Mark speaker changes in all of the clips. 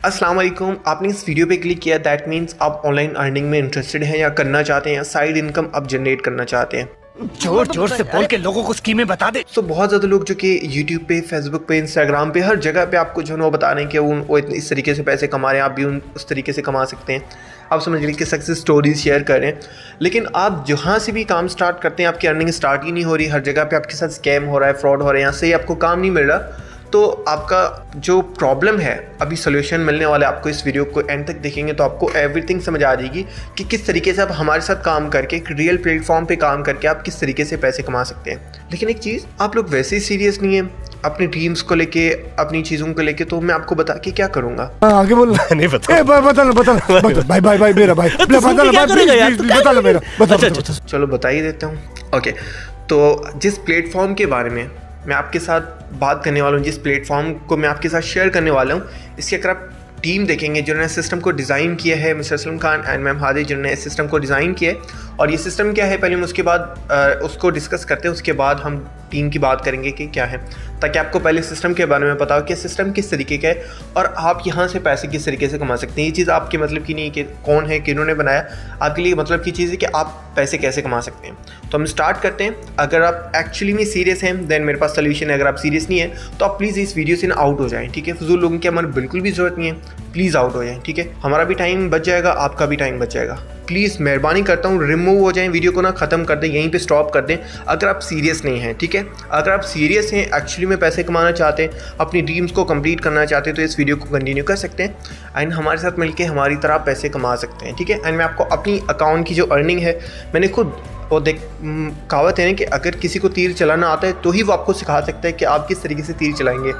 Speaker 1: अस्सलाम वालेकुम। आपने इस वीडियो पे क्लिक किया, दैट मीन्स आप ऑनलाइन अर्निंग में इंटरेस्टेड हैं या करना चाहते हैं या साइड इनकम आप जनरेट करना चाहते हैं।
Speaker 2: जोर जोर से बोल के लोगों को स्कीमें बता दे।
Speaker 1: तो बहुत ज़्यादा लोग जो कि यूट्यूब पे, फेसबुक पे, इंस्टाग्राम पे, हर जगह पे आपको जो है वो बता रहे हैं कि वो इस तरीके से पैसे कमा रहे हैं, आप भी उस तरीके से कमा सकते हैं। आप समझ लीजिए कि सक्सेस स्टोरीज शेयर कर रहे हैं, लेकिन आप जहाँ से भी काम स्टार्ट करते हैं आपकी अर्निंग स्टार्ट ही नहीं हो रही। हर जगह पे आपके साथ स्कैम हो रहा है, फ्रॉड हो रहा है, यहाँ से ही आपको काम नहीं मिल रहा। तो आपका जो प्रॉब्लम है अभी सोल्यूशन मिलने वाला है। आपको इस वीडियो को एंड तक देखेंगे तो आपको एवरीथिंग समझ आ जाएगी कि किस तरीके से आप हमारे साथ काम करके, एक रियल प्लेटफॉर्म पे काम करके आप किस तरीके से पैसे कमा सकते हैं। लेकिन एक चीज़, आप लोग वैसे ही सीरियस नहीं है अपनी ड्रीम्स को लेके, अपनी चीज़ों को लेके, तो मैं आपको बता के क्या करूँगा।
Speaker 3: आगे बोल।
Speaker 2: नहीं पता।
Speaker 3: बता भाई मेरा भाई बता।
Speaker 1: चलो बता ही देता हूँ। ओके, तो जिस प्लेटफॉर्म के बारे में मैं आपके साथ बात करने वाला हूँ, जिस प्लेटफॉर्म को मैं आपके साथ शेयर करने वाला हूँ, इसकी अगर आप टीम देखेंगे जिन्होंने सिस्टम को डिज़ाइन किया है, mister Salim Khan and ma'am Hadi जिन्होंने इस सिस्टम को डिज़ाइन किया है। और ये सिस्टम क्या है, पहले हम उसके बाद उसको डिस्कस करते हैं, उसके बाद हम टीम की बात करेंगे कि क्या है, ताकि आपको पहले सिस्टम के बारे में पता हो कि सिस्टम किस तरीके का है और आप यहाँ से पैसे किस तरीके से कमा सकते हैं। ये चीज़ आपके मतलब की नहीं कि कौन है, किन्होंने बनाया, आपके लिए मतलब की चीज़ है कि आप पैसे कैसे कमा सकते हैं। तो हम स्टार्ट करते हैं। अगर आप एक्चुअली में सीरियस हैं देन मेरे पास सोल्यूशन है। अगर आप सीरियस नहीं है तो आप प्लीज़ इस वीडियो से ना आउट हो जाएं, ठीक है। फजूल लोगों की हमारी बिल्कुल भी ज़रूरत नहीं है, प्लीज़ आउट हो जाएं, ठीक है। हमारा भी टाइम बच जाएगा, आपका भी टाइम बच जाएगा। प्लीज़ मेहरबानी करता हूँ रिमूव हो जाएं, वीडियो को ना ख़त्म कर दें, यहीं पे स्टॉप कर दें अगर आप सीरियस नहीं हैं, ठीक है। अगर आप सीरियस हैं, एक्चुअली में पैसे कमाना चाहते हैं, अपनी ड्रीम्स को कंप्लीट करना चाहते हैं, तो इस वीडियो को कंटिन्यू कर सकते हैं एंड हमारे साथ मिलकर हमारी तरह पैसे कमा सकते हैं, ठीक है। एंड मैं आपको अपनी अकाउंट की जो अर्निंग है, मैंने खुद वो कहावत है ना कि अगर किसी को तीर चलाना आता है तो ही वो आपको सिखा सकता है कि आप किस तरीके से तीर चलाएंगे।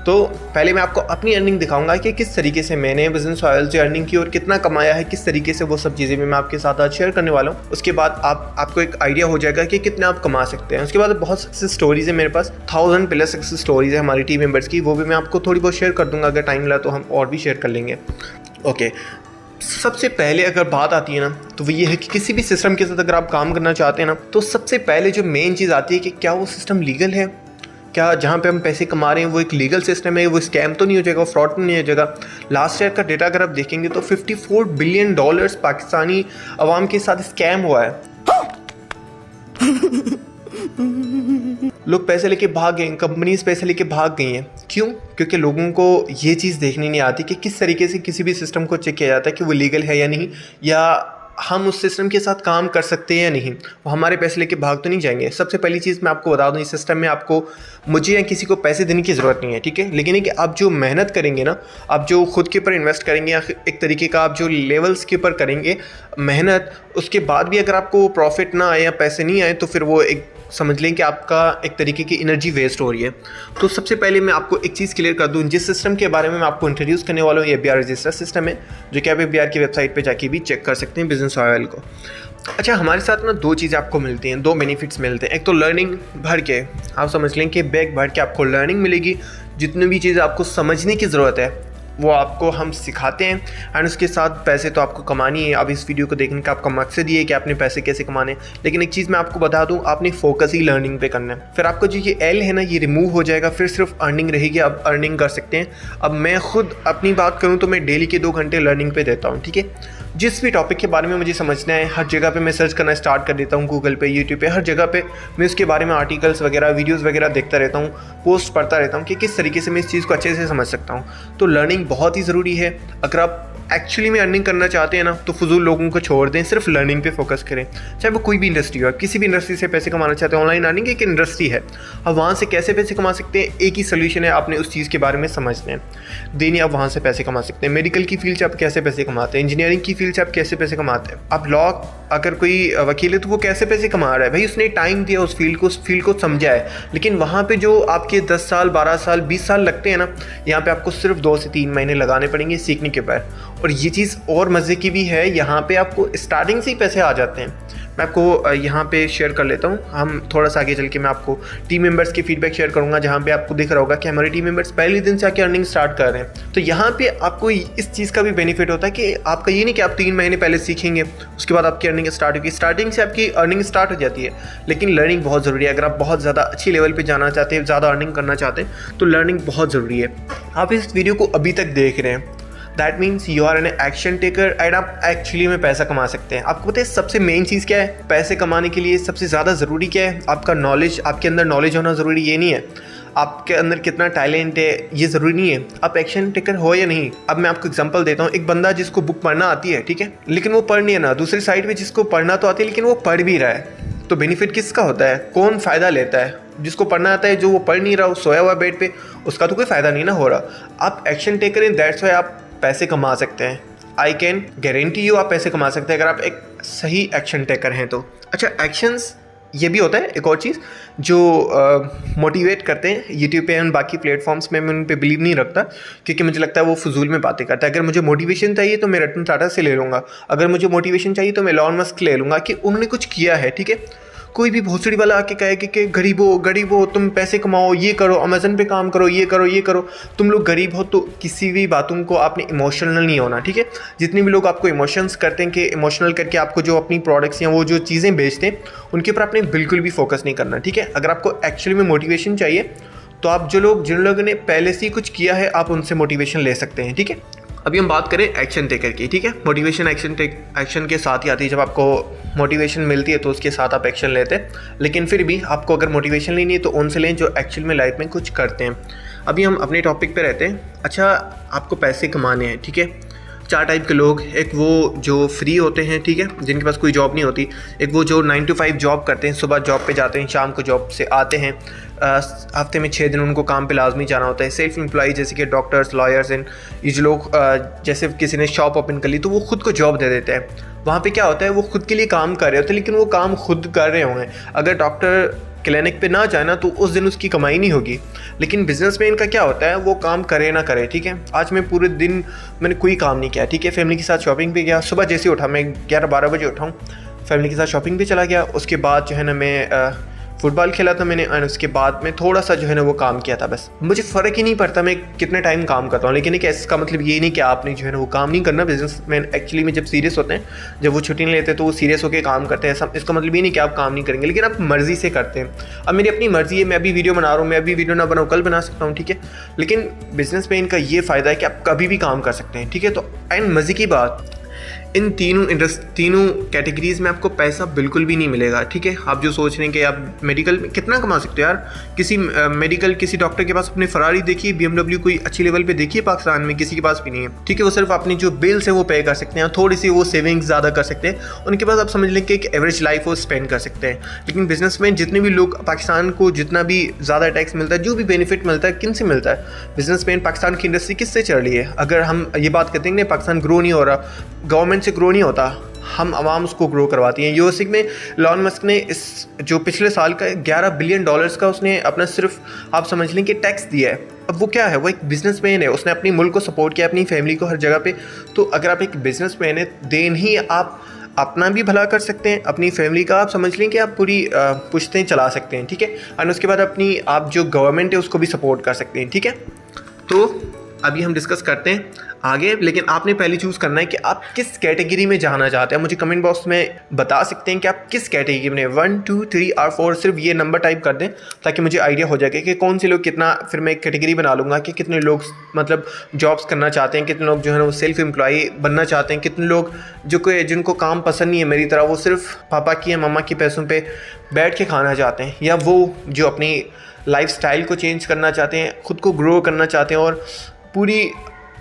Speaker 1: तो पहले मैं आपको अपनी अर्निंग दिखाऊंगा कि किस तरीके से मैंने बिजनेस ऑयल से अर्निंग की और कितना कमाया है, किस तरीके से, वो सब चीज़ें भी मैं आपके साथ आज शेयर करने वाला हूँ। उसके बाद आपको एक आइडिया हो जाएगा कि कितना आप कमा सकते हैं। उसके बाद बहुत सक्सेस स्टोरीज़ है मेरे पास, 1000+ सक्सेस स्टोरीज़ है हमारी टीम मेंबर्स की, वो भी मैं आपको थोड़ी बहुत शेयर कर दूँगा। अगर टाइम मिला तो हम और भी शेयर कर लेंगे। ओके, सबसे पहले अगर बात आती है ना तो वो ये है कि किसी भी सिस्टम के साथ अगर आप काम करना चाहते हैं ना, तो सबसे पहले जो मेन चीज़ आती है कि क्या वो सिस्टम लीगल है, क्या जहाँ पे हम पैसे कमा रहे हैं वो एक लीगल सिस्टम है, वो स्कैम तो नहीं हो जाएगा, फ्रॉड तो नहीं हो जाएगा। लास्ट ईयर का डेटा अगर आप देखेंगे तो $54 बिलियन पाकिस्तानी अवाम के साथ स्कैम हुआ है। लोग पैसे लेके भाग गए, कंपनीज पैसे लेके भाग गई हैं। क्यों? क्योंकि लोगों को ये चीज़ देखने नहीं आती कि किस तरीके से किसी भी सिस्टम को चेक किया जाता है कि वो लीगल है या नहीं, या हम उस सिस्टम के साथ काम कर सकते हैं या नहीं। वो हमारे पैसे लेके भाग तो नहीं जाएंगे। सबसे पहली चीज़ मैं आपको बता दूं, इस सिस्टम में आपको, मुझे या किसी को पैसे देने की ज़रूरत नहीं है, ठीक है। लेकिन कि आप जो मेहनत करेंगे ना, आप जो खुद के ऊपर इन्वेस्ट करेंगे या एक तरीके का आप जो लेवल्स के ऊपर करेंगे मेहनत, उसके बाद भी अगर आपको प्रॉफिट ना आए या पैसे नहीं आए तो फिर वो एक समझ लें कि आपका एक तरीके की एनर्जी वेस्ट हो रही है। तो सबसे पहले मैं आपको एक चीज़ क्लियर कर दूं, जिस सिस्टम के बारे में मैं आपको इंट्रोड्यूस करने वाला हूँ, ये APR रजिस्टर सिस्टम है, जो कि आप APR की वेबसाइट पे जाके भी चेक कर सकते हैं बिजनेस ऑयल को। अच्छा, हमारे साथ ना दो चीज़ें आपको मिलती हैं, दो बेनिफिट्स मिलते हैं। एक तो लर्निंग भर के, आप समझ लें कि बैग भर के आपको लर्निंग मिलेगी, जितनी भी चीज़ें आपको समझने की ज़रूरत है वो आपको हम सिखाते हैं एंड उसके साथ पैसे तो आपको कमानी है। अब इस वीडियो को देखने का आपका मकसद ये है कि आपने पैसे कैसे कमाने। लेकिन एक चीज़ मैं आपको बता दूं, आपने फोकस ही लर्निंग पे करना है। फिर आपको जो ये L है ना, ये रिमूव हो जाएगा, फिर सिर्फ अर्निंग रहेगी, आप अर्निंग कर सकते हैं। अब मैं खुद अपनी बात करूँ तो मैं डेली के 2 घंटे लर्निंग पे देता हूँ, ठीक है। जिस भी टॉपिक के बारे में मुझे समझना है, हर जगह पे मैं सर्च करना स्टार्ट कर देता हूँ, गूगल पे, यूट्यूब पे, हर जगह पे मैं उसके बारे में आर्टिकल्स वगैरह, वीडियोस वगैरह देखता रहता हूँ, पोस्ट पढ़ता रहता हूँ कि किस तरीके से मैं इस चीज़ को अच्छे से समझ सकता हूँ। तो लर्निंग बहुत ही ज़रूरी है। अगर आप एक्चुअली में अर्निंग करना चाहते हैं ना तो फजूल लोगों को छोड़ दें, सिर्फ लर्निंग पे फोकस करें। चाहे वो कोई भी इंडस्ट्री हो, किसी भी इंडस्ट्री से पैसे कमाना चाहते हैं, ऑनलाइन अर्निंग एक इंडस्ट्री है। अब वहाँ से कैसे पैसे कमा सकते हैं, एक ही सोल्यूशन है, आपने उस चीज़ के बारे में समझना है, देनी आप वहाँ से पैसे कमा सकते हैं। मेडिकल की फील्ड से आप कैसे पैसे कमाते हैं, इंजीनियरिंग की फील्ड से आप कैसे पैसे कमाते हैं। अब लॉ, अगर कोई वकील है तो वो कैसे पैसे कमा रहा है, भाई उसने टाइम दिया उस फील्ड को समझा है। लेकिन वहाँ पे जो आपके 10 साल, 12 साल, 20 साल लगते हैं ना, यहाँ पे आपको सिर्फ 2 से 3 महीने लगाने पड़ेंगे सीखने के बाद। और ये चीज़ और मज़े की भी है, यहाँ पे आपको स्टार्टिंग से ही पैसे आ जाते हैं। मैं आपको यहाँ पे शेयर कर लेता हूँ। हम थोड़ा सा आगे चल के मैं आपको टीम मेंबर्स की फीडबैक शेयर करूँगा, जहाँ पे आपको दिख रहा होगा कि हमारे टीम मेंबर्स पहले दिन से आके अर्निंग स्टार्ट कर रहे हैं। तो यहाँ पे आपको इस चीज़ का भी बेनिफिट होता है कि आपका ये नहीं कि आप 3 महीने पहले सीखेंगे उसके बाद आपकी अर्निंग स्टार्ट होगी। स्टार्टिंग से आपकी अर्निंग स्टार्ट हो जाती है, लेकिन लर्निंग बहुत ज़रूरी है। अगर आप बहुत ज़्यादा अच्छी लेवल पर जाना चाहते हैं, ज़्यादा अर्निंग करना चाहते हैं, तो लर्निंग बहुत ज़रूरी है। आप इस वीडियो को अभी तक देख रहे हैं, that means you are an action taker and आप एक्चुअली में पैसा कमा सकते हैं। आपको पता है सबसे मेन चीज़ क्या है पैसे कमाने के लिए? सबसे ज़्यादा ज़रूरी क्या है? आपका नॉलेज, आपके अंदर नॉलेज होना ज़रूरी ये नहीं है, आपके अंदर कितना टैलेंट है ये ज़रूरी नहीं है, आप एक्शन टेकर हो या नहीं। अब मैं आपको एग्जांपल देता हूँ, एक बंदा जिसको बुक पढ़ना आती है, ठीक है, लेकिन वो पढ़ नहीं है ना, दूसरी साइड पे जिसको पढ़ना तो आती है लेकिन वो पढ़ भी रहा है, तो बेनिफिट किसका होता है? कौन फ़ायदा लेता है? जिसको पढ़ना आता है, जो वो पढ़ नहीं रहा, वो सोया हुआ बेड पे, उसका तो कोई फ़ायदा नहीं ना हो रहा। आप एक्शन टेकर हैं, दैट्स वाई आप पैसे कमा सकते हैं। आई कैन गारंटी यू आप पैसे कमा सकते हैं अगर आप एक सही एक्शन टेकर हैं तो। अच्छा, एक्शंस ये भी होता है एक और चीज़ जो मोटिवेट करते हैं यूट्यूब पे एंड बाकी प्लेटफॉर्म्स में, मैं उन पे बिलीव नहीं रखता क्योंकि मुझे लगता है वो फजूल में बातें करता है। अगर मुझे मोटिवेशन चाहिए तो मैं रतन टाटा से ले लूँगा, अगर मुझे मोटिवेशन चाहिए तो मैं एलन मस्क ले लूँगा कि उन्होंने कुछ किया है, ठीक है। कोई भी भोसड़ी वाला आके कहे कि गरीब हो तुम पैसे कमाओ, ये करो, अमेजन पे काम करो, ये करो, तुम लोग गरीब हो, तो किसी भी बातों को आपने इमोशनल नहीं होना, ठीक है। जितने भी लोग आपको इमोशंस करते हैं कि इमोशनल करके आपको जो अपनी प्रोडक्ट्स या वो जो चीज़ें बेचते हैं उनके ऊपर आपने बिल्कुल भी फोकस नहीं करना, ठीक है। अगर आपको एक्चुअली में मोटिवेशन चाहिए तो आप जिन लोगों ने पहले से ही कुछ किया है आप उनसे मोटिवेशन ले सकते हैं, ठीक है। अभी हम बात करें एक्शन टेकर की, ठीक है। मोटिवेशन एक्शन के साथ ही आती है। जब आपको मोटिवेशन मिलती है तो उसके साथ आप एक्शन लेते हैं, लेकिन फिर भी आपको अगर मोटिवेशन लेनी है तो उनसे लें जो एक्चुअल में लाइफ में कुछ करते हैं। अभी हम अपने टॉपिक पे रहते हैं। अच्छा, आपको पैसे कमाने हैं, ठीक है। 4 टाइप के लोग, एक वो जो फ्री होते हैं, ठीक है, जिनके पास कोई जॉब नहीं होती, एक वो जो 9 to 5 जॉब करते हैं, सुबह जॉब पे जाते हैं, शाम को जॉब से आते हैं, हफ्ते में 6 दिन उनको काम पे लाजमी जाना होता है। सेल्फ एम्प्लॉय जैसे कि डॉक्टर्स, लॉयर्स एंड ये जो लोग, जैसे किसी ने शॉप ओपन कर ली तो वो खुद को जॉब दे देते हैं। वहाँ पे क्या होता है, वो खुद के लिए काम कर रहे होते हैं लेकिन वो काम खुद कर रहे होंगे। अगर डॉक्टर क्लिनिक पे ना जाना तो उस दिन उसकी कमाई नहीं होगी। लेकिन बिजनेसमैन का क्या होता है, वो काम करे ना करे, ठीक है। आज मैं पूरे दिन मैंने कोई काम नहीं किया, ठीक है, फैमिली के साथ शॉपिंग पे गया, सुबह जैसे उठा, मैं 11-12 बजे उठाऊँ, फैमिली के साथ शॉपिंग पे चला गया, उसके बाद जो है ना मैं फुटबॉल खेला था मैंने, और उसके बाद मैं थोड़ा सा जो है ना वो काम किया था। बस मुझे फ़र्क ही नहीं पड़ता मैं कितने टाइम काम करता हूँ, लेकिन एक इसका मतलब ये नहीं कि आपने जो है ना वो काम नहीं करना। बिजनेसमैन एक्चुअली में जब सीरियस होते हैं, जब वो छुट्टी नहीं लेते तो वो सीरियस होकर काम करते हैं। इसका मतलब ये नहीं कि आप काम नहीं करेंगे, लेकिन आप मर्ज़ी से करते हैं। अब मेरी अपनी मर्ज़ी है, मैं अभी वीडियो बना रहा हूँ, मैं अभी वीडियो ना बनाऊँ कल बना सकता हूँ, ठीक है। लेकिन बिजनेसमैन का ये फ़ायदा है कि आप कभी भी काम कर सकते हैं, ठीक है। तो एंड मज़े की बात, इन तीनों कैटेगरीज़ में आपको पैसा बिल्कुल भी नहीं मिलेगा, ठीक है। आप जो सोच रहे हैं कि आप मेडिकल में कितना कमा सकते हो यार, किसी डॉक्टर के पास अपने फरारी देखिए, BMW कोई अच्छी लेवल पे देखिए, पाकिस्तान में किसी के पास भी नहीं है, ठीक है। वो सिर्फ अपनी जो बिल्स है वो पे कर सकते हैं, थोड़ी सी वो सेविंग्स ज़्यादा कर सकते हैं, उनके पास आप समझ लें कि एक एवरेज लाइफ वो स्पेंड कर सकते हैं। लेकिन बिजनेसमैन जितने भी लोग, पाकिस्तान को जितना भी ज़्यादा टैक्स मिलता है, जो भी बेनिफिट मिलता है, किन से मिलता है? बिजनेसमैन, पाकिस्तान की इंडस्ट्री किससे चल रही है? अगर हम ये बात करते हैं पाकिस्तान ग्रो नहीं हो रहा, गवर्नमेंट से ग्रो नहीं होता, हम आवाम उसको ग्रो करवाती हैं। यूएसए में एलन मस्क ने इस जो पिछले साल का $11 बिलियन का उसने अपना सिर्फ आप समझ लें कि टैक्स दिया है। अब वो क्या है, वो एक बिजनेसमैन है, उसने अपनी मुल्क को सपोर्ट किया, अपनी फैमिली को हर जगह पे। तो अगर आप एक बिजनेसमैन है देन ही आप अपना भी भला कर सकते हैं, अपनी फैमिली का आप समझ लें कि आप पूरी पुश्तें चला सकते हैं, ठीक है। और उसके बाद अपनी आप जो गवर्नमेंट है उसको भी सपोर्ट कर सकते हैं, ठीक है। तो अभी हम डिस्कस करते हैं आगे, लेकिन आपने पहले चूज़ करना है कि आप किस कैटेगरी में जाना चाहते हैं। मुझे कमेंट बॉक्स में बता सकते हैं कि आप किस कैटेगरी में, 1, 2, 3 और 4, सिर्फ ये नंबर टाइप कर दें ताकि मुझे आइडिया हो जाए कि कौन से लोग कितना, फिर मैं एक कैटेगरी बना लूँगा कि कितने लोग मतलब जॉब्स करना चाहते हैं, कितने लोग जो है ना वो सेल्फ एम्प्लॉय बनना चाहते हैं, कितने लोग जिनको काम पसंद नहीं है मेरी तरह, वो सिर्फ पापा की या मम्मा के पैसों पर बैठ के खाना चाहते हैं, या वो जो अपनी लाइफ स्टाइल को चेंज करना चाहते हैं, ख़ुद को ग्रो करना चाहते हैं और पूरी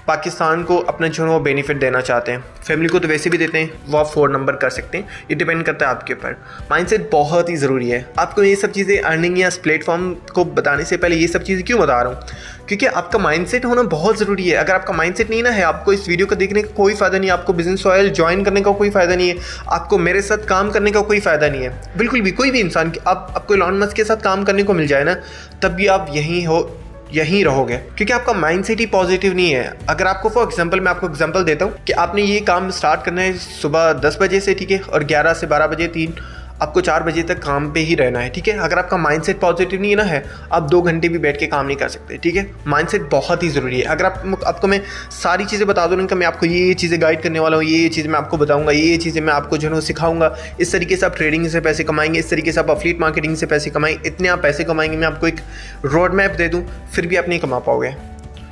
Speaker 1: पाकिस्तान को अपना जो है वो बेनिफिट देना चाहते हैं। फैमिली को तो वैसे भी देते हैं, वो आप 4 नंबर कर सकते हैं। ये डिपेंड करता है आपके ऊपर। माइंडसेट बहुत ही ज़रूरी है। आपको ये सब चीज़ें अर्निंग या इस प्लेटफॉर्म को बताने से पहले ये सब चीज़ें क्यों बता रहा हूँ, क्योंकि आपका माइंडसेट होना बहुत ज़रूरी है। अगर आपका माइंडसेट नहीं ना है, आपको इस वीडियो को देखने का कोई फ़ायदा नहीं है, आपको बिजनेस ऑयल ज्वाइन करने का कोई फ़ायदा नहीं है, आपको मेरे साथ काम करने का कोई फ़ायदा नहीं है, बिल्कुल भी। कोई भी इंसान आपको एलन मस्क के साथ काम करने को मिल जाए ना, तब भी आप यहीं रहोगे, क्योंकि आपका माइंडसेट ही पॉजिटिव नहीं है। अगर आपको फॉर एग्जांपल, मैं आपको एग्जांपल देता हूँ कि आपने ये काम स्टार्ट करना है सुबह 10 बजे से, ठीक है, और 11 से 12 बजे 3, आपको 4 बजे तक काम पे ही रहना है, ठीक है। अगर आपका माइंडसेट पॉजिटिव नहीं है ना है, आप 2 घंटे भी बैठ के काम नहीं कर सकते, ठीक है। माइंडसेट बहुत ही ज़रूरी है। अगर आपको मैं सारी चीज़ें बता दूँ कि मैं आपको ये चीज़ें गाइड करने वाला हूँ, ये चीज़ें मैं आपको बताऊँगा, ये चीज़ें मैं आपको जो है सिखाऊंगा, इस तरीके से आप ट्रेडिंग से पैसे कमाएंगे, इस तरीके से आप एफिलिएट मार्केटिंग से पैसे कमाएंगे, इतने आप पैसे कमाएंगे, मैं आपको एक रोड मैप दे दूँ, फिर भी आप नहीं कमा पाओगे।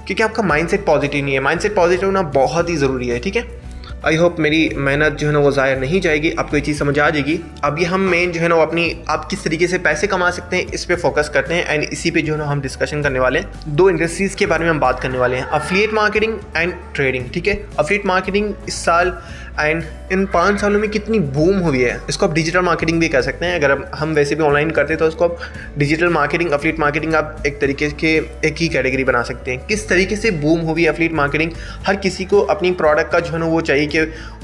Speaker 1: क्योंकि आपका माइंडसेट पॉजिटिव नहीं है। माइंडसेट पॉजिटिव होना बहुत ही ज़रूरी है, ठीक है। आई होप मेरी मेहनत जो है ना वो ज़ाया नहीं जाएगी, आपको ये चीज़ समझ आ जाएगी। अब ये हम मेन जो है ना वो अपनी आप किस तरीके से पैसे कमा सकते हैं इस पे फोकस करते हैं, एंड इसी पे जो है ना हम डिस्कशन करने वाले हैं। 2 इंडस्ट्रीज़ के बारे में हम बात करने वाले हैं, अफिलिएट मार्केटिंग एंड ट्रेडिंग, ठीक है। अफिलिएट मार्केटिंग इस साल एंड इन 5 सालों में कितनी बूम हुई है, इसको आप डिजिटल मार्केटिंग भी कह सकते हैं। अगर हम वैसे भी ऑनलाइन करते तो उसको आप डिजिटल मार्केटिंग, अफिलिएट मार्केटिंग आप एक तरीके के एक ही कैटेगरी बना सकते हैं। किस तरीके से बूम हुई है अफिलिएट मार्केटिंग, हर किसी को अपनी प्रोडक्ट का जो है ना वो चाहिए कि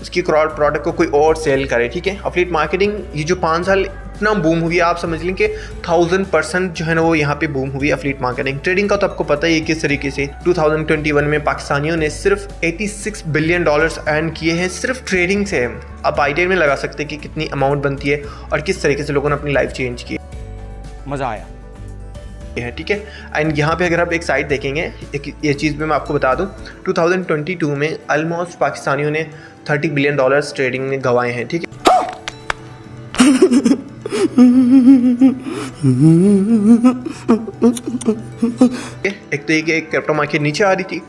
Speaker 1: उसकी प्रोडक्ट को कोई और सेल करे, ठीक है। अफिलिएट मार्केटिंग ये जो 5 साल इतना बूम हुई है, आप समझ लें कि 1000% जो है ना वो यहाँ पे बूम हुई है अफिलिएट मार्केटिंग। ट्रेडिंग का तो आपको पता ही है किस तरीके से 2021 में पाकिस्तानियों ने सिर्फ $86 बिलियन अर्न किए हैं सिर्फ ट्रेडिंग से। आप आइडिया में लगा सकते हैं कि कितनी अमाउंट बनती है और किस तरीके से लोगों ने अपनी लाइफ चेंज की।
Speaker 2: मजा आया
Speaker 1: है, ठीक है। एंड यहाँ पे अगर आप एक साइड देखेंगे, एक ये चीज़ भी मैं आपको बता दूँ, 2022 में ऑलमोस्ट पाकिस्तानियों ने $30 बिलियन ट्रेडिंग में गंवाए हैं, ठीक है। एक तो ये कि क्रिप्टो मार्केट नीचे आ रही थी,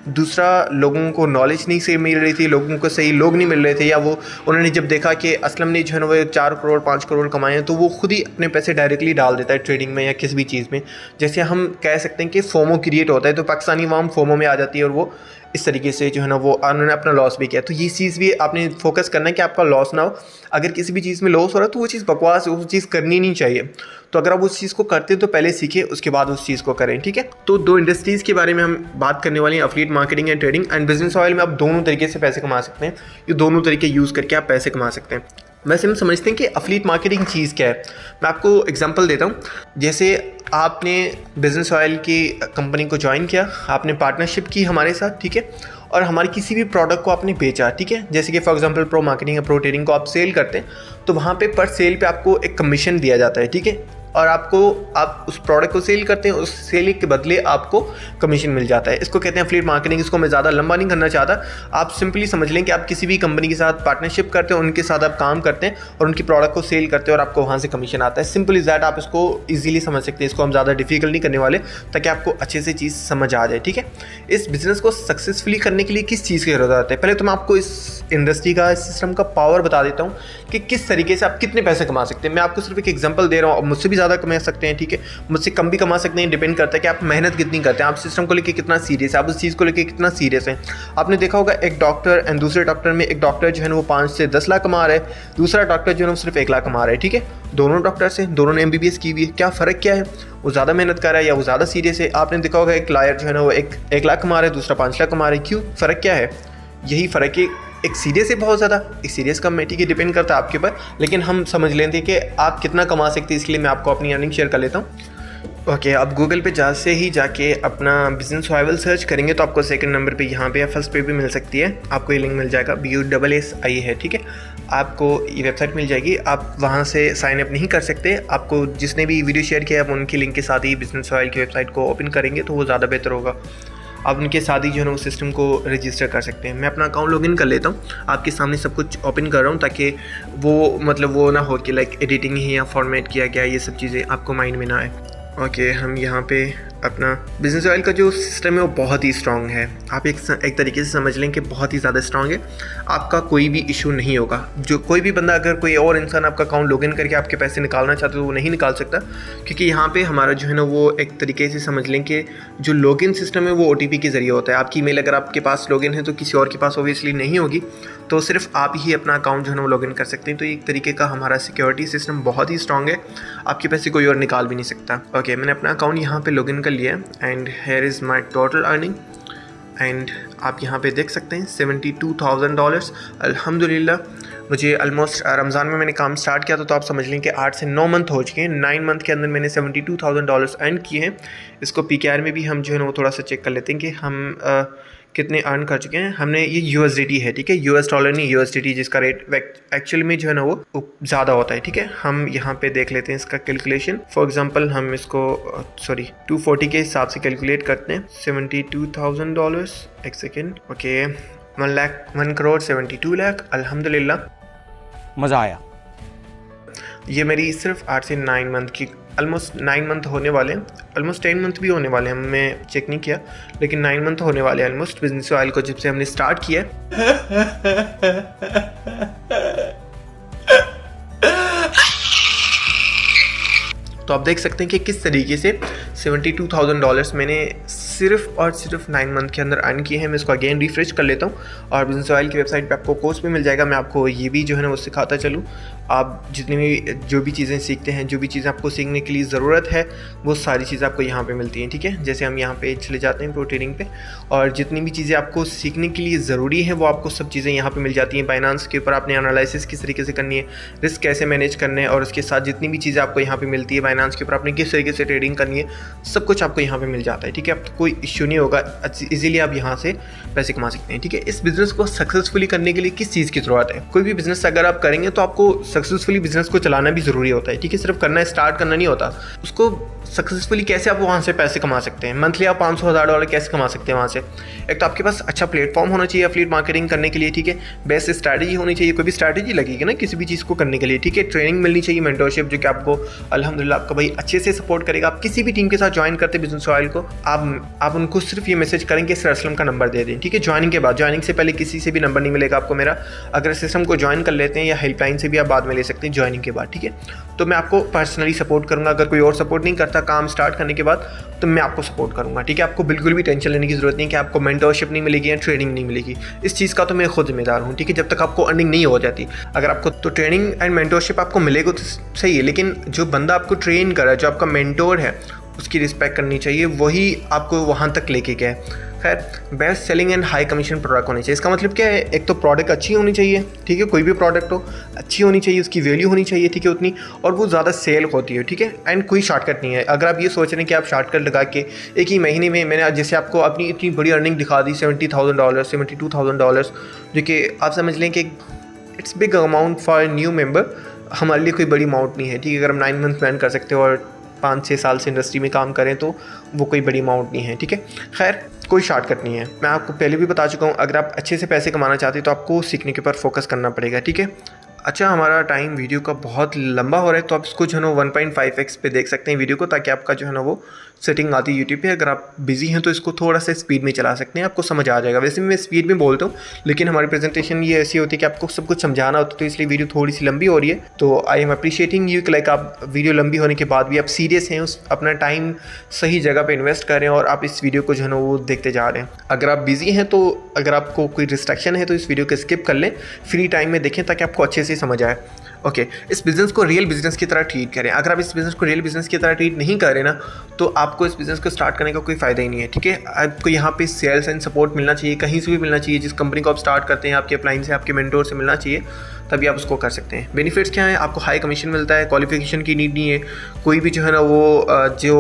Speaker 1: दूसरा लोगों को नॉलेज नहीं से मिल रही थी, लोगों को सही लोग नहीं मिल रहे थे, या वो उन्होंने जब देखा कि असलम ने जो है ना वो 4 करोड़ 5 करोड़ कमाए हैं तो वो खुद ही अपने पैसे डायरेक्टली डाल देता है ट्रेडिंग में या किसी भी चीज़ में। जैसे हम कह सकते हैं कि फोमो क्रिएट होता है, तो पाकिस्तानी अवाम फोमो में आ जाती है और वो इस तरीके से जो है ना वो उन्होंने अपना लॉस भी किया। तो ये चीज़ भी आपने फोकस करना है कि आपका लॉस ना हो। अगर किसी भी चीज़ में लॉस हो रहा है तो वो चीज़ बकवास है, वो चीज़ करनी नहीं चाहिए। तो अगर आप उस चीज़ को करते हैं तो पहले सीखें, उसके बाद उस चीज़ को करें, ठीक है। तो 2 इंडस्ट्रीज़ के बारे में हम बात करने वाले हैं, affiliate marketing and trading. And business oil में आप दोनों तरीके से पैसे कमा सकते हैं, ये दोनों तरीके यूज़ करके आप पैसे कमा सकते हैं। वैसे हम समझते हैं कि अफिलिएट मार्केटिंग चीज़ क्या है। मैं आपको एग्जांपल देता हूँ। जैसे आपने बिजनेस ऑयल की कंपनी को ज्वाइन किया, आपने पार्टनरशिप की हमारे साथ, ठीक है, और हमारी किसी भी प्रोडक्ट को आपने बेचा, ठीक है। जैसे कि फॉर एग्जांपल प्रो मार्केटिंग या प्रो ट्रेडिंग को आप सेल करते हैं तो वहाँ पे पर सेल पे आपको एक कमीशन दिया जाता है, ठीक है। और आप उस प्रोडक्ट को सेल करते हैं, उस सेल के बदले आपको कमीशन मिल जाता है। इसको कहते हैं अफिलिएट मार्केटिंग। इसको मैं ज़्यादा लंबा नहीं करना चाहता, आप सिंपली समझ लें कि आप किसी भी कंपनी के साथ पार्टनरशिप करते हैं, उनके साथ आप काम करते हैं और उनकी प्रोडक्ट को सेल करते हैं और आपको वहाँ से कमीशन आता है। सिंपल इज दैट, आप इसको ईजिली समझ सकते हैं। इसको हम ज़्यादा डिफिकल्ट नहीं करने वाले ताकि आपको अच्छे से चीज़ समझ आ जाए, ठीक है। इस बिज़नेस को सक्सेसफुली करने के लिए किस चीज़ की ज़रूरत है, पहले तो मैं आपको इस इंडस्ट्री का, इस सिस्टम का पावर बता देता हूँ कि किस तरीके से आप कितने पैसे कमा सकते हैं। मैं आपको सिर्फ एक एग्जांपल दे रहा हूँ, मुझसे भी ज़्यादा कमा सकते हैं, ठीक है, मुझसे कम भी कमा सकते हैं। डिपेंड करता है कि आप मेहनत कितनी करते हैं, आप सिस्टम को लेकर कितना सीरियस है, आप उस चीज़ को लेकर कितना सीरियस है। आपने देखा होगा एक डॉक्टर एंड दूसरे डॉक्टर में, एक डॉक्टर जो है ना वो 5 से 10 लाख कमा रहा है, दूसरा डॉक्टर जो है ना वो सिर्फ 1 लाख कमा रहा है, ठीक है। दोनों डॉक्टर से, दोनों ने MBBS की हुई है, क्या फ़र्क क्या है, वो ज़्यादा मेहनत कर रहा है या वो ज़्यादा सीरियस है। आपने देखा होगा एक लॉयर जो है ना वो 1 लाख कमा रहा है, दूसरा 5 लाख कमा रहा है, क्यों, फ़र्क क्या है, यही फ़र्क है। एक सीरियस है बहुत ज़्यादा, एक सीरियस कम है, ठीक है, डिपेंड करता है आपके ऊपर। लेकिन हम समझ लेते हैं कि आप कितना कमा सकते हैं, इसलिए मैं आपको अपनी अर्निंग शेयर कर लेता हूँ। ओके, आप गूगल पे जाके अपना बिजनेस सर्वाइवल सर्च करेंगे तो आपको सेकंड नंबर पे यहाँ पे या फर्स्ट पे भी मिल सकती है, आपको ये लिंक मिल जाएगा, BUSSI है, ठीक है। आपको ये वेबसाइट मिल जाएगी, आप वहाँ से साइन अप नहीं कर सकते। आपको जिसने भी वीडियो शेयर किया आप उनकी लिंक के साथ ही बिजनेस सर्वाइवल की वेबसाइट को ओपन करेंगे तो वो ज़्यादा बेहतर होगा। आप उनके साथ ही जो है ना वो सिस्टम को रजिस्टर कर सकते हैं। मैं अपना अकाउंट लॉगिन कर लेता हूँ, आपके सामने सब कुछ ओपन कर रहा हूँ ताकि वो मतलब वो ना हो कि लाइक एडिटिंग ही या फॉर्मेट किया गया, ये सब चीज़ें आपको माइंड में ना आए। ओके, हम यहाँ पे अपना बिजनेस ऑयल का जो सिस्टम है वो बहुत ही स्ट्रॉन्ग है। आप एक तरीके से समझ लें कि बहुत ही ज़्यादा स्ट्रॉन्ग है, आपका कोई भी इशू नहीं होगा। जो कोई भी बंदा, अगर कोई और इंसान आपका अकाउंट लॉगिन करके आपके पैसे निकालना चाहते तो वो नहीं निकाल सकता, क्योंकि यहाँ पे हमारा जो है ना वो एक तरीके से समझ लें कि जो लॉगिन सिस्टम है वो OTP के ज़रिए होता है। आपकी ईमेल अगर आपके पास लॉगिन है तो किसी और के पास ऑब्वियसली नहीं होगी, तो सिर्फ आप ही अपना अकाउंट जो है ना वो लॉगिन कर सकते हैं। तो एक तरीके का हमारा सिक्योरिटी सिस्टम बहुत ही स्ट्रॉन्ग है, आपके पैसे कोई और निकाल भी नहीं सकता। ओके, मैंने अपना अकाउंट यहाँ पे लॉगिन कर लिया है and here is my total earning and आप यहाँ पे देख सकते हैं $72,000। अल्हम्दुलिल्लाह, मुझे ऑलमोस्ट रमज़ान में मैंने काम स्टार्ट किया तो आप समझ लें कि 8 से 9 मंथ हो चुके हैं। 9 मंथ के अंदर मैंने $72,000 अर्न किए हैं। इसको PKR में भी हम जो है ना वो थोड़ा सा चेक कर लेते हैं कि हम कितने अर्न कर चुके हैं। हमने ये USDT है, ठीक है, US डॉलर नहीं, USDT, जिसका रेट एक्चुअल में जो है ना वो ज़्यादा होता है, ठीक है। हम यहाँ पे देख लेते हैं इसका कैलकुलेशन। फॉर एग्जांपल हम इसको 240 के हिसाब से कैलकुलेट करते हैं। $72,000, एक सेकेंड, ओके, 1,72 लाख। अल्हम्दुलिल्लाह,
Speaker 2: मज़ा आया।
Speaker 1: ये मेरी सिर्फ 8 से 9 मंथ की ऑलमोस्ट 9 मंथ होने वाले हैं, ऑलमोस्ट 10 मंथ भी होने वाले हैं, हमने चेक नहीं किया, लेकिन 9 मंथ होने वाले हैं ऑलमोस्ट बिजनेस ऑयल को जब से हमने स्टार्ट किया तो आप देख सकते हैं कि किस तरीके से $72,000 मैंने सिर्फ और सिर्फ 9 मंथ के अंदर अर्न किए हैं। मैं इसको अगेन रिफ्रेश कर लेता हूँ और बिजनेस ऑयल की वेबसाइट पे आपको कोर्स भी मिल जाएगा। मैं आपको ये भी जो है ना वो सिखाता चलूँ। आप जितनी भी जो भी चीज़ें सीखते हैं, जो भी चीज़ें आपको सीखने के लिए ज़रूरत है, वो सारी चीज़ें आपको यहाँ पे मिलती हैं, ठीक है। जैसे हम यहाँ पे चले जाते हैं प्रो ट्रेडिंग पे, और जितनी भी चीज़ें आपको सीखने के लिए ज़रूरी है वो आपको सब चीज़ें यहाँ पे मिल जाती हैं। बाइनेंस के ऊपर आपने एनालिसिस किस तरीके से करनी है, रिस्क कैसे मैनेज करना है, और उसके साथ जितनी भी चीज़ें आपको यहाँ पे मिलती है बाइनेंस के ऊपर आपने किस तरीके से ट्रेडिंग करनी है, सब कुछ आपको यहाँ पे मिल जाता है, ठीक है। आपको कोई इश्यू नहीं होगा, इजीली आप यहाँ से पैसे कमा सकते हैं, ठीक है। इस बिज़नेस को सक्सेसफुली करने के लिए किस चीज़ की ज़रूरत है? कोई भी बिज़नेस अगर आप करेंगे तो आपको सक्सेसफुली बिज़नेस को चलाना भी ज़रूरी होता है, ठीक है। सिर्फ करना, स्टार्ट करना नहीं होता। उसको सक्सेसफुली कैसे आप वहाँ से पैसे कमा सकते हैं, मंथली आप $500,000 कैसे कमा सकते हैं वहाँ से? एक तो आपके पास अच्छा प्लेटफॉर्म होना चाहिए एफिलिएट मार्केटिंग करने के लिए, ठीक है। बेस्ट स्ट्रैटेजी होनी चाहिए, कोई भी स्ट्रैटेजी लगेगी ना किसी भी चीज़ को करने के लिए, ठीक है। ट्रेनिंग मिलनी चाहिए, मेंटरशिप, जो कि आपको अल्हम्दुलिल्लाह आपका भाई अच्छे से सपोर्ट करेगा। आप किसी भी टीम के साथ ज्वाइन करते बिजनेस ऑयल को, आप उनको सिर्फ ये मैसेज करेंगे सर असलम का नंबर दे दें, ठीक है। ज्वाइनिंग के बाद, ज्वाइनिंग से पहले किसी से भी नंबर नहीं मिलेगा आपको मेरा। अगर सिस्टम को ज्वाइन कर लेते हैं या हेल्पलाइन से भी आप बाद में ले सकते हैं ज्वाइनिंग के बाद, ठीक है। तो मैं आपको पर्सनली सपोर्ट करूँगा। अगर कोई और सपोर्ट नहीं करता काम स्टार्ट करने के बाद, तो मैं आपको सपोर्ट करूँगा, ठीक है। आपको बिल्कुल भी टेंशन लेने की ज़रूरत नहीं कि आपको मेंटरशिप नहीं मिलेगी या ट्रेनिंग नहीं मिलेगी। इस चीज़ का तो मैं खुद जिम्मेदार हूँ, ठीक है। जब तक आपको अर्निंग नहीं हो जाती, अगर आपको तो ट्रेनिंग एंड मेंटरशिप आपको मिलेगा तो सही है, लेकिन जो बंदा आपको ट्रेन कर रहा है, जो आपका मेंटोर है, उसकी रिस्पेक्ट करनी चाहिए, वही आपको वहाँ तक लेके गया। खैर, best selling and high commission product होनी चाहिए। इसका मतलब क्या है? एक तो प्रोडक्ट अच्छी होनी चाहिए, ठीक है। कोई भी प्रोडक्ट हो अच्छी होनी चाहिए, उसकी वैल्यू होनी चाहिए, ठीक है, उतनी, और वो ज़्यादा सेल होती है, ठीक है। एंड कोई शॉर्टकट नहीं है। अगर आप ये सोच रहे हैं कि आप शॉर्टकट लगा के एक ही महीने में, मैंने जैसे आपको अपनी इतनी बड़ी अर्निंग दिखा दी $70,000 $72,000, जो कि आप समझ लें कि it's big amount for new member. हमारे लिए कोई बड़ी अमाउंट नहीं है, ठीक है। अगर हम 9 मंथ प्लान कर सकते हो और 5-6 साल से इंडस्ट्री में काम करें तो वो कोई बड़ी अमाउंट नहीं है, ठीक है। खैर, कोई शॉर्टकट नहीं है। मैं आपको पहले भी बता चुका हूँ, अगर आप अच्छे से पैसे कमाना चाहते हैं तो आपको सीखने के ऊपर फोकस करना पड़ेगा, ठीक है। अच्छा, हमारा टाइम वीडियो का बहुत लंबा हो रहा है, तो आप इसको जो है ना 1.5x पे देख सकते हैं वीडियो को, ताकि आपका जो है ना वो सेटिंग आती है यूट्यूब पे। अगर आप बिजी हैं तो इसको थोड़ा सा स्पीड में चला सकते हैं, आपको समझ आ जाएगा। वैसे मैं स्पीड में बोलता हूँ, लेकिन हमारी प्रेजेंटेशन ये ऐसी होती है कि आपको सब कुछ समझाना होता है, तो इसलिए वीडियो थोड़ी सी लंबी हो रही है। तो आई एम अप्रिशिएटिंग यू कि लाइक आप वीडियो लंबी होने के बाद भी आप सीरियस हैं, उस अपना टाइम सही जगह पर इन्वेस्ट कर रहे हैं और आप इस वीडियो को जो है ना वो देखते जा रहे हैं। अगर आप बिजी हैं तो अगर आपको कोई रिस्ट्रिक्शन है तो इस वीडियो को स्किप कर लें, फ्री टाइम में देखें ताकि आपको अच्छे से समझ आए। ओके, इस बिज़नेस को रियल बिज़नेस की तरह ट्रीट करें। अगर आप इस बिज़नेस को रियल बिज़नेस की तरह ट्रीट नहीं कर रहे ना, तो आपको इस बिज़नेस को स्टार्ट करने का कोई फ़ायदा ही नहीं है, ठीक है। आपको यहाँ पे सेल्स एंड सपोर्ट मिलना चाहिए, कहीं से भी मिलना चाहिए। जिस कंपनी को आप स्टार्ट करते हैं, आपके अपलाइन से, आपके मेंटोर से मिलना चाहिए, तभी आप उसको कर सकते हैं। बेनिफिट्स क्या है? आपको हाई कमीशन मिलता है, क्वालिफिकेशन की नीड नहीं है। कोई भी जो है ना वो जो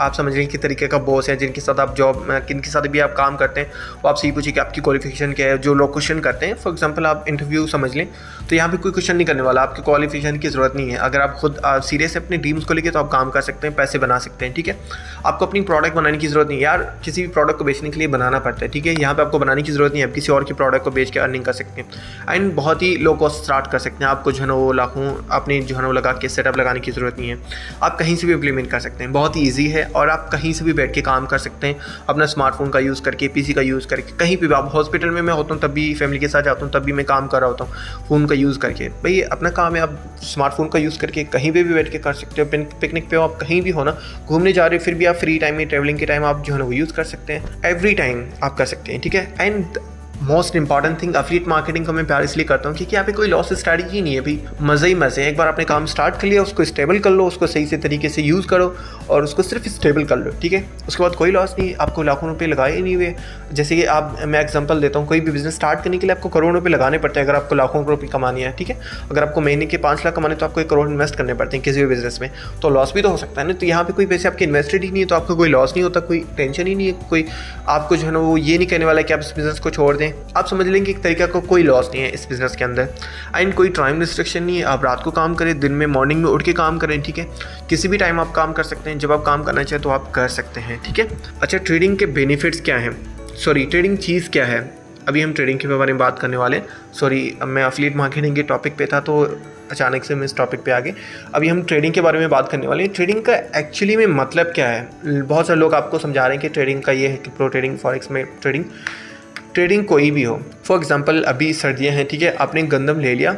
Speaker 1: आप समझ रहे हैं कि तरीके का बॉस है, जिनके साथ आप जॉब, किनके साथ भी आप काम करते हैं, वो आपसे ये पूछे कि आपकी क्वालिफिकेशन क्या है। जो लोग क्वेश्चन करते हैं, फॉर एग्जांपल आप इंटरव्यू समझ लें, तो यहाँ पे कोई क्वेश्चन नहीं करने वाला, आपकी क्वालिफिकेशन की ज़रूरत नहीं है। अगर आप खुद सीरियस है अपने ड्रीम्स को लेकर, तो आप काम कर सकते हैं, पैसे बना सकते हैं, ठीक है। आपको अपनी प्रोडक्ट बनाने की ज़रूरत नहीं है यार, किसी भी प्रोडक्ट को बेचने के लिए बनाना पड़ता है, ठीक है। यहाँ पे आपको बनाने की ज़रूरत नहीं है, आप किसी और की प्रोडक्ट को बेच के अर्निंग कर सकते हैं एंड बहुत ही लो कॉस्ट स्टार्ट कर सकते हैं। आपको जो है ना वो लाखों अपने जो है ना वो लगा के सेटअप लगाने की ज़रूरत नहीं है। आप कहीं से भी इम्प्लीमेंट कर सकते हैं, बहुत ही ईजी है, और आप कहीं से भी बैठ के काम कर सकते हैं, अपना स्मार्टफोन का यूज़ करके, पीसी का यूज़ करके, कहीं भी। आप हॉस्पिटल में मैं होता हूँ तब भी, फैमिली के साथ जाता हूँ तब भी मैं काम कर रहा होता हूँ फ़ोन का यूज़ करके। भाई अपना काम है, आप स्मार्टफोन का यूज़ करके कहीं पे भी बैठ के कर सकते हो। पिकनिक पे हो आप, कहीं भी हो ना, घूमने जा रहे हो, फिर भी आप फ्री टाइम में, ट्रैवलिंग के टाइम आप जो है ना वो यूज़ कर सकते हैं। एवरी टाइम आप कर सकते हैं, ठीक है। And most important thing, affiliate marketing को मैं प्यार इसलिए करता हूँ क्योंकि यहाँ पे कोई लॉस स्ट्रैटेजी नहीं है भाई, मज़े ही मज़े हैं। एक बार आपने काम स्टार्ट कर लिया, उसको स्टेबल कर लो, उसको सही से तरीके से यूज़ करो और उसको सिर्फ स्टेबल कर लो, ठीक है। उसके बाद कोई लॉस नहीं, आपको लाखों रुपये लगाए नहीं हुए। जैसे कि आप, मैं एग्जांपल देता हूँ, कोई भी बिज़नेस स्टार्ट करने के लिए आपको करोड़ों रुपये लगाने पड़ते हैं अगर आपको लाखों रुपये कमानी है, ठीक है। अगर आपको महीने के 5 लाख कमाने तो आपको 1 करोड़ इन्वेस्ट करने पड़ते हैं किसी भी बिज़नेस में, तो लॉस भी तो हो सकता है ना। तो यहाँ पे कोई पैसे आपके इन्वेस्टेड ही नहीं है, तो आपको कोई लॉस नहीं होता, कोई टेंशन ही नहीं है, कोई आपको जो है ना वो ये नहीं कहने वाला कि आप इस बिज़नेस को छोड़ दें। आप समझ लेंगे एक तरीका का कोई लॉस नहीं है इस बिज़नेस के अंदर, एंड कोई टाइम रिस्ट्रिक्शन नहीं है। आप रात को काम करें, दिन में मॉर्निंग में उठ के काम करें, ठीक है। किसी भी टाइम आप काम कर सकते हैं, जब आप काम करना चाहें तो आप कर सकते हैं, ठीक है। अच्छा, ट्रेडिंग के बेनिफिट्स क्या हैं? सॉरी, ट्रेडिंग चीज़ क्या है? अभी हम ट्रेडिंग के बारे में बात करने वाले हैं। सॉरी, अब मैं एफिलिएट मार्केटिंग के टॉपिक पे था तो अचानक से मैं इस टॉपिक पे आ गए। अभी हम ट्रेडिंग के बारे में बात करने वाले हैं। ट्रेडिंग का एक्चुअली में मतलब क्या है? बहुत सारे लोग आपको समझा रहे हैं कि ट्रेडिंग का ये है कि प्रो ट्रेडिंग, फॉरेक्स में ट्रेडिंग कोई भी हो। फॉर एग्जांपल अभी सर्दियां हैं, ठीक है, आपने गंदम ले लिया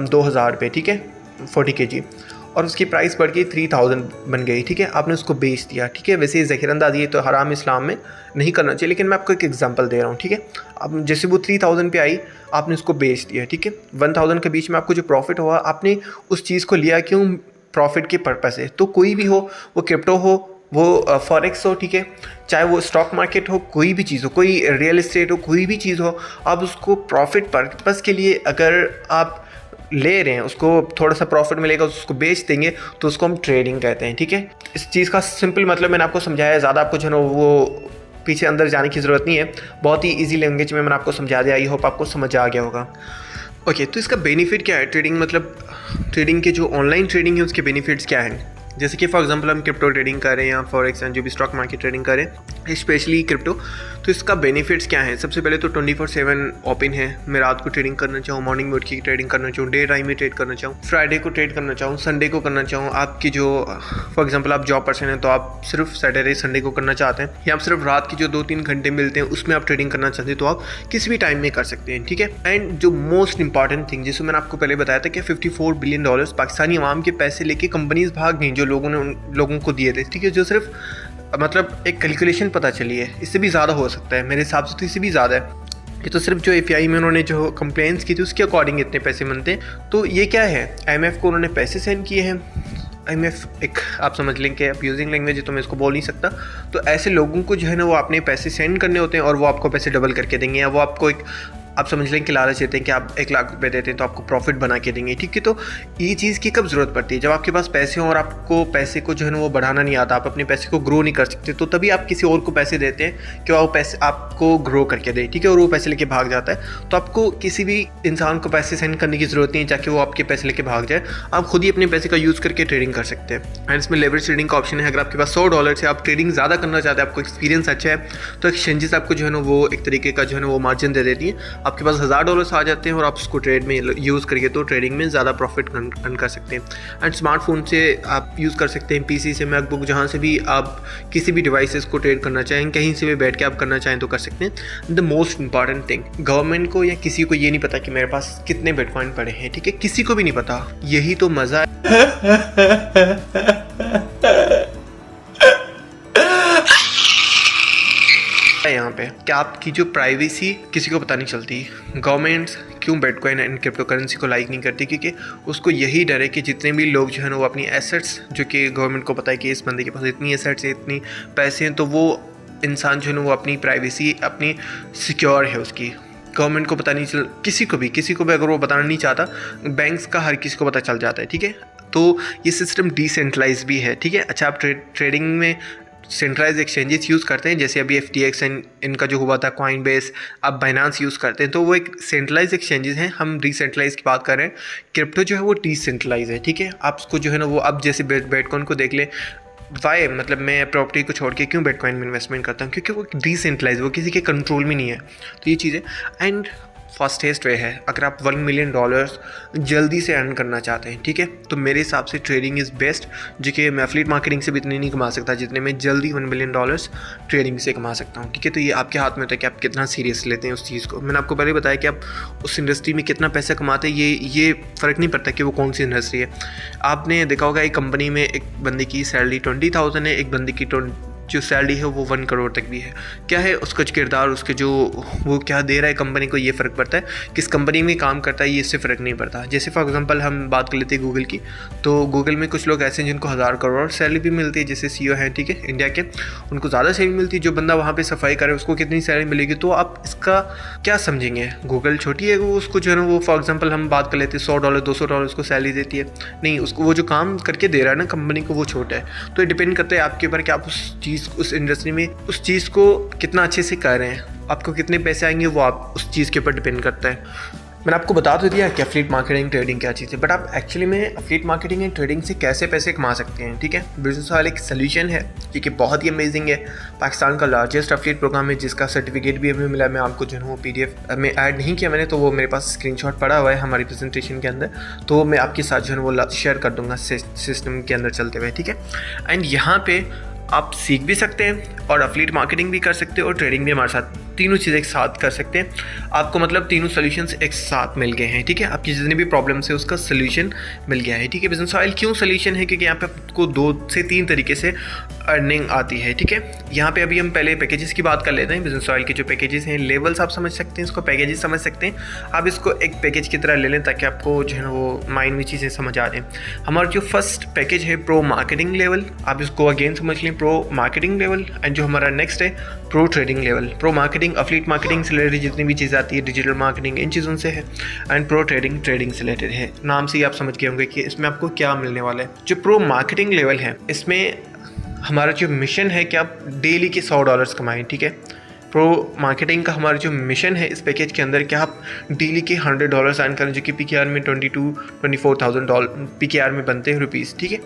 Speaker 1: 2000 रुपये, ठीक है, 40 kg, और उसकी प्राइस बढ़ गई 3000 बन गई, ठीक है, आपने उसको बेच दिया, ठीक है। वैसे ज़ख़ीरअंदाज़ी तो हराम इस्लाम में नहीं करना चाहिए, लेकिन मैं आपको एक एग्जांपल दे रहा हूँ, ठीक है। अब जैसे वो 3000 पे आई, आपने उसको बेच दिया, ठीक है। 1000 के बीच में आपको जो प्रॉफिट हुआ, आपने उस चीज़ को लिया क्यों? प्रॉफिट के पर्पज़ से। तो कोई भी हो, वो क्रिप्टो हो, वो फॉरेक्स हो, ठीक है, चाहे वो स्टॉक मार्केट हो, कोई भी चीज़ हो, कोई रियल एस्टेट हो, कोई भी चीज़ हो, आप उसको प्रॉफिट पर्पज़ के लिए अगर आप ले रहे हैं, उसको थोड़ा सा प्रॉफिट मिलेगा, उसको बेच देंगे, तो उसको हम ट्रेडिंग कहते हैं, ठीक है। इस चीज़ का सिंपल मतलब मैंने आपको समझाया है, ज़्यादा आपको जो है वो पीछे अंदर जाने की ज़रूरत नहीं है, बहुत ही ईजी लैंग्वेज में मैंने आपको समझा दिया। आई होप आपको समझ आ गया होगा। ओके, तो इसका बेनिफिट क्या है? ट्रेडिंग मतलब ट्रेडिंग के जो ऑनलाइन ट्रेडिंग है उसके बेनिफिट्स क्या हैं? जैसे कि फॉर एग्जांपल हम क्रिप्टो ट्रेडिंग कर रहे हैं या फॉरेक्स एंड जो भी स्टॉक मार्केट ट्रेडिंग करें, स्पेशली क्रिप्टो, तो इसका बेनिफिट्स क्या है? सबसे पहले तो 24/7 ओपन है। मैं रात को ट्रेडिंग करना चाहूँ, मॉर्निंग में उठ के ट्रेडिंग करना चाहूँ, डे टाइम में ट्रेड करना चाहूँ, फ्राइडे को ट्रेड करना चाहूँ, संडे को करना चाहूँ। आपकी जो फॉर एग्जांपल आप जॉब पर्सन हैं तो आप सिर्फ सैटरडे संडे को करना चाहते हैं, या आप सिर्फ रात की जो 2-3 घंटे मिलते हैं उसमें आप ट्रेडिंग करना चाहते हैं, तो आप किसी भी टाइम में कर सकते हैं, ठीक है। एंड जो मोस्ट इंपॉर्टेंट थिंग, जिसमें मैंने आपको पहले बताया था कि $54 बिलियन पाकिस्तानी अवाम के पैसे लेके कंपनीज भाग गई, जो लोगों ने उन लोगों को दिए थे, ठीक है, जो सिर्फ मतलब एक कैलकुलेशन पता चली है। इससे भी ज़्यादा हो सकता है, मेरे हिसाब से तो इससे भी ज़्यादा है। ये तो सिर्फ जो API में उन्होंने जो कंप्लेंट्स की थी उसके अकॉर्डिंग इतने पैसे बनते हैं। तो ये क्या है? IMF को उन्होंने पैसे सेंड किए हैं। IMF एक आप समझ लें कि अब्यूजिंग लैंग्वेज है तो मैं इसको बोल नहीं सकता। तो ऐसे लोगों को जो है ना वो अपने पैसे सेंड करने होते हैं और वो आपको पैसे डबल करके देंगे, या वो आपको एक आप समझ लें कि लालच देते हैं कि आप 1 लाख रुपए देते हैं तो आपको प्रॉफिट बना के देंगे, ठीक है। तो ये चीज़ की कब ज़रूरत पड़ती है? जब आपके पास पैसे हों और आपको पैसे को जो है ना वो बढ़ाना नहीं आता, आप अपने पैसे को ग्रो नहीं कर सकते, तो तभी आप किसी और को पैसे देते हैं कि वो पैसे आपको ग्रो करके दे, ठीक है, और वो पैसे लेके भाग जाता है। तो आपको किसी भी इंसान को पैसे सेंड करने की ज़रूरत नहीं है ताकि वो आपके पैसे लेके भाग जाए। आप खुद ही अपने पैसे का यूज़ करके ट्रेडिंग कर सकते हैं। एंड इसमें लेवरेज ट्रेडिंग का ऑप्शन है। अगर आपके पास $100 है, आप ट्रेडिंग ज़्यादा करना चाहते हैं, आपको एक्सपीरियंस अच्छा है, तो एक्सचेंजेस आपको जो है ना वो एक तरीके का जो है ना वो मार्जिन दे देती है। आपके पास $1000 आ जाते हैं और आप उसको ट्रेड में यूज़ करिए तो ट्रेडिंग में ज़्यादा प्रॉफिट अर्न कर सकते हैं। एंड स्मार्टफोन से आप यूज़ कर सकते हैं, PC से, मैकबुक, जहाँ से भी आप किसी भी डिवाइसेस को ट्रेड करना चाहें, कहीं से भी बैठ के आप करना चाहें तो कर सकते हैं। The most important thing, government को या किसी को ये नहीं पता कि मेरे पास कितने बिटकॉइन पड़े हैं, ठीक है, किसी को भी नहीं पता। यही तो मज़ा है यहाँ पे, कि आपकी जो प्राइवेसी किसी को पता नहीं चलती। गवर्नमेंट्स क्यों बिटकॉइन एंड क्रिप्टो करेंसी को लाइक नहीं करती? क्योंकि उसको यही डर है कि जितने भी लोग जो है ना वो अपनी एसेट्स, जो कि गवर्नमेंट को पता है कि इस बंदे के पास इतनी एसेट्स है, इतनी पैसे हैं, तो वो इंसान जो है ना वो अपनी प्राइवेसी अपनी सिक्योर है उसकी। गवर्नमेंट को पता नहीं चल, किसी को भी अगर वो बताना नहीं चाहता, बैंक्स का हर किसी को पता चल जाता है, ठीक है। तो ये सिस्टम डिसेंट्रलाइज भी है, ठीक है। अच्छा, आप ट्रेडिंग में सेंट्रलाइज एक्सचेंजेस यूज़ करते हैं, जैसे अभी FTX एंड इनका जो हुआ था कॉइनबेस, आप बाइनांस यूज़ करते हैं, तो वो एक सेंट्रलाइज एक्सचेंजेस हैं। हम डिसेंट्रलाइज की बात कर रहे हैं। क्रिप्टो जो है वो डिसेंट्रलाइज है, ठीक है। आप उसको जो है ना वो अब जैसे बिटकॉइन को देख लें, वाई मतलब मैं प्रॉपर्टी को छोड़ के क्यों बिटकॉइन में इन्वेस्टमेंट करता हूँ? क्योंकि वो डिसेंट्रलाइज, वो किसी के कंट्रोल में नहीं है। तो ये चीज़ है। एंड फास्टेस्ट वे है, अगर आप $1 मिलियन जल्दी से अर्न करना चाहते हैं, ठीक है, तो मेरे हिसाब से ट्रेडिंग इज़ बेस्ट, जो कि मैं एफिलिएट मार्केटिंग से भी इतने नहीं कमा सकता जितने मैं जल्दी $1 मिलियन ट्रेडिंग से कमा सकता हूँ, ठीक है। तो ये आपके हाथ में होता है कि आप कितना सीरियस लेते हैं उस चीज़ को। मैंने आपको पहले बताया कि आप उस इंडस्ट्री में कितना पैसा कमाते हैं, ये फ़र्क नहीं पड़ता कि वो कौन सी इंडस्ट्री है। आपने देखा होगा एक कंपनी में एक बंदे की सैलरी 20,000 है, एक बंदे की जो सैलरी है वो 1 करोड़ तक भी है। क्या है उसका किरदार, उसके जो वो क्या दे रहा है कंपनी को, ये फ़र्क पड़ता है। किस कंपनी में काम करता है ये इससे फ़र्क नहीं पड़ता। जैसे फॉर एग्जांपल हम बात कर लेते हैं गूगल की, तो गूगल में कुछ लोग ऐसे हैं जिनको 1000 करोड़ सैलरी भी मिलती है, जैसे CEO हैं, ठीक है, इंडिया के, उनको ज़्यादा सैलरी मिलती है। जो बंदा वहाँ पर सफाई करे उसको कितनी सैलरी मिलेगी? तो आप इसका क्या समझेंगे? गूगल छोटी है, वो उसको जो है ना वो फॉर एग्जाम्पल हम बात कर लेते हैं $100 $200 उसको सैलरी देती है, नहीं, उसको वो जो काम करके दे रहा है ना कंपनी को वो छोटा है। तो ये डिपेंड करता है आपके ऊपर कि आप उस चीज़, उस इंडस्ट्री में उस चीज़ को कितना अच्छे से कर रहे हैं, आपको कितने पैसे आएंगे वो आप उस चीज़ के ऊपर डिपेंड करता है। मैंने आपको बता तो दिया कि एफिलिएट मार्केटिंग ट्रेडिंग क्या चीज़ है, बट आप एक्चुअली में एफिलिएट मार्केटिंग एंड ट्रेडिंग से कैसे पैसे कमा सकते हैं। ठीक है, बिजनेस ऑयल एक सोल्यूशन है जो कि बहुत ही अमेजिंग है। पाकिस्तान का लार्जेस्ट एफिलिएट प्रोग्राम है जिसका सर्टिफिकेट भी हमें मिला। मैं आपको जो है वो PDF में ऐड नहीं किया मैंने, तो वो मेरे पास स्क्रीनशॉट पड़ा हुआ है हमारी प्रेजेंटेशन के अंदर, तो मैं आपके साथ जो है वो शेयर कर दूँगा सिस्टम के अंदर चलते हुए। ठीक है, एंड यहाँ पे आप सीख भी सकते हैं और एफिलिएट मार्केटिंग भी कर सकते हैं और ट्रेडिंग भी हमारे साथ, तीनों चीज़ एक साथ कर सकते हैं। आपको मतलब तीनों सॉल्यूशंस एक साथ मिल गए हैं। ठीक है, आपकी जितनी भी प्रॉब्लम्स है उसका सॉल्यूशन मिल गया है। ठीक है, बिजनेस ऑयल क्यों सॉल्यूशन है, क्योंकि यहाँ पे आपको 2 से 3 तरीके से अर्निंग आती है। ठीक है, यहाँ पे अभी हम पहले पैकेजेस की बात कर लेते हैं। बिजनेस ऑयल के जो पैकेजेस हैं, लेवल्स आप समझ सकते हैं, इसको पैकेजेस समझ सकते हैं। आप इसको एक पैकेज की तरह ले लें ताकि आपको जो है ना वो माइंड में चीज़ें समझ आ जाएं। हमारा जो फर्स्ट पैकेज है प्रो मार्केटिंग लेवल, आप इसको अगेन समझ लें, प्रो मार्केटिंग लेवल। एंड जो हमारा नेक्स्ट है pro trading level. Pro marketing affiliate marketing से रिलेटेड जितनी भी चीज़ आती है, डिजिटल मार्केटिंग, इन चीज़ों से है। एंड प्रो ट्रेडिंग ट्रेडिंग से रिलेटेड है। नाम से ही आप समझ गए होंगे कि इसमें आपको क्या मिलने वाला है। जो प्रो मार्केटिंग लेवल है इसमें हमारा जो मिशन है कि आप डेली के $100 कमाएं। ठीक है, प्रो मार्केटिंग का हमारा जो मिशन है इस पैकेज के अंदर कि आप डेली के $100 अर्न करें, जो कि PKR में $24,000 PKR में बनते हैं रुपीज़। ठीक है,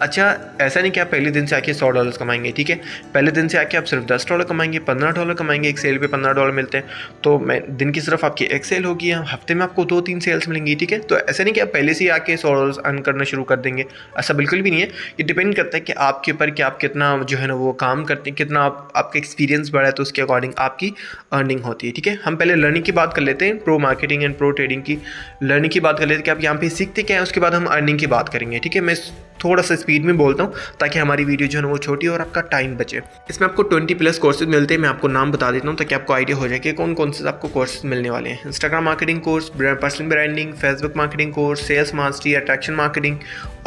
Speaker 1: अच्छा ऐसा नहीं कि आप पहले दिन से आके $100 कमाएंगे। ठीक है, पहले दिन से आके आप सिर्फ $10 कमाएंगे, $15 कमाएंगे। एक सेल पे $15 मिलते हैं, तो मैं दिन की सिर्फ आपकी एक सेल होगी, हफ्ते में आपको 2-3 सेल्स मिलेंगी। ठीक है, तो ऐसा नहीं कि आप पहले से ही आके $100 अर्न करना शुरू कर देंगे, ऐसा बिल्कुल भी नहीं है। ये डिपेंड करता है कि आपके ऊपर कि आप कितना जो है ना वो काम करते हैं, कितना आपका एक्सपीरियंस बढ़ा है, तो उसके अकॉर्डिंग आपकी अर्निंग होती है। ठीक है, हम पहले लर्निंग की बात कर लेते हैं, pro marketing and pro trading की लर्निंग की बात कर लेते हैं कि आप यहाँ पे सीखते क्या है, उसके बाद हम अर्निंग की बात करेंगे। ठीक है, मैं थोड़ा सा स्पीड में बोलता हूँ ताकि हमारी वीडियो जो है वो छोटी और आपका टाइम बचे। इसमें आपको 20+ कोर्सेज मिलते हैं। मैं आपको नाम बता देता हूँ ताकि आपको आइडिया हो जाए कि कौन कौन से आपको कोर्सेज मिलने वाले हैं। Instagram marketing course, personal branding, Facebook marketing course, sales mastery, attraction marketing,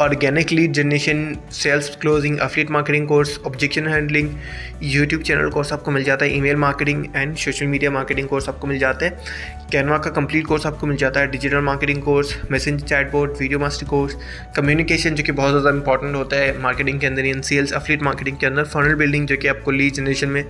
Speaker 1: organic lead generation, sales closing, affiliate marketing course, objection handling, YouTube channel course आपको मिल जाता है, email marketing and social media marketing course आपको मिल जाता है, Canva का complete course आपको मिल जाता है, digital marketing course, messenger chatbot, video master course, communication जो कि बहुत ज़्यादा इंपॉर्टेंट होता है मार्केटिंग के अंदर, इन सेल्स एफिलिएट मार्केटिंग के अंदर, फनल बिल्डिंग जो कि आपको लीड जनरेशन में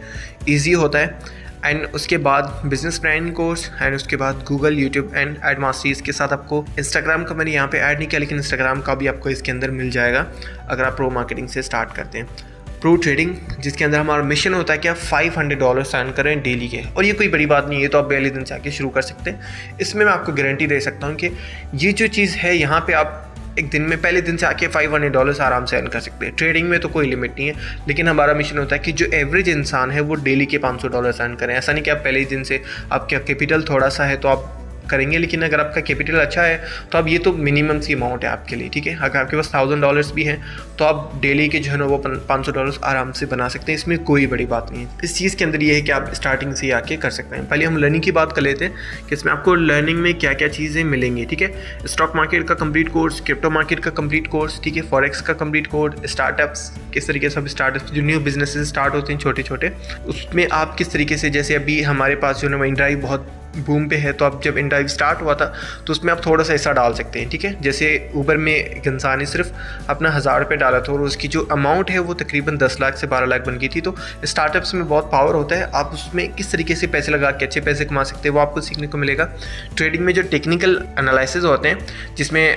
Speaker 1: ईजी होता है, एंड उसके बाद बिजनेस ब्रांड कोर्स, एंड उसके बाद Google, YouTube and add masteries के साथ आपको इंस्टाग्राम का मैंने यहाँ पे ऐड नहीं किया, लेकिन इंस्टाग्राम का भी आपको इसके अंदर मिल जाएगा अगर आप प्रो मार्केटिंग से स्टार्ट करते हैं। प्रो ट्रेडिंग जिसके अंदर हमारा मिशन होता है कि आप $500 अर्न करें डेली के, और ये कोई बड़ी बात नहीं है, तो आप पहले दिन से आके शुरू कर सकते हैं। इसमें मैं आपको गारंटी दे सकता हूँ कि ये जो चीज़ है यहाँ पे आप एक दिन में पहले दिन से आके $500 आराम से अर्न कर सकते हैं। ट्रेडिंग में तो कोई लिमिट नहीं है, लेकिन हमारा मिशन होता है कि जो एवरेज इंसान है वो डेली के $500 अर्न करें। ऐसा नहीं कि आप पहले ही दिन से, आपका कैपिटल थोड़ा सा है तो आप करेंगे, लेकिन अगर आपका कैपिटल अच्छा है तो अब ये तो मिनिमम सी अमाउंट है आपके लिए। ठीक है, अगर आपके पास $1000 भी हैं तो आप डेली के जो है ना वो $500 आराम से बना सकते हैं। इसमें कोई बड़ी बात नहीं है। इस चीज़ के अंदर ये है कि आप स्टार्टिंग से ही आके कर सकते हैं। पहले हम लर्निंग की बात कर लेते हैं कि इसमें आपको लर्निंग में क्या क्या चीज़ें मिलेंगी। ठीक है, स्टॉक मार्केट का कंप्लीट कोर्स, क्रिप्टो मार्केट का कंप्लीट कोर्स, ठीक है, फॉरेक्स का कंप्लीट कोर्स, स्टार्टअप्स, किस तरीके से स्टार्टअप्स जो न्यू बिजनेसेस स्टार्ट होते हैं छोटे छोटे, उसमें आप किस तरीके से, जैसे अभी हमारे पास जो है ना इनड्राइव बहुत बूम पे है, तो अब जब इनड्राइव स्टार्ट हुआ था तो उसमें आप थोड़ा सा हिस्सा डाल सकते हैं। ठीक है, जैसे ऊबर में एक इंसान ने सिर्फ अपना $1000 डाला था और उसकी जो अमाउंट है वो तकरीबन 10 लाख से 12 लाख बन गई थी। तो स्टार्टअप्स में बहुत पावर होता है, आप उसमें किस तरीके से पैसे लगा के अच्छे पैसे कमा सकते हैं वो आपको सीखने को मिलेगा। ट्रेडिंग में जो टेक्निकल एनालिसिस होते हैं जिसमें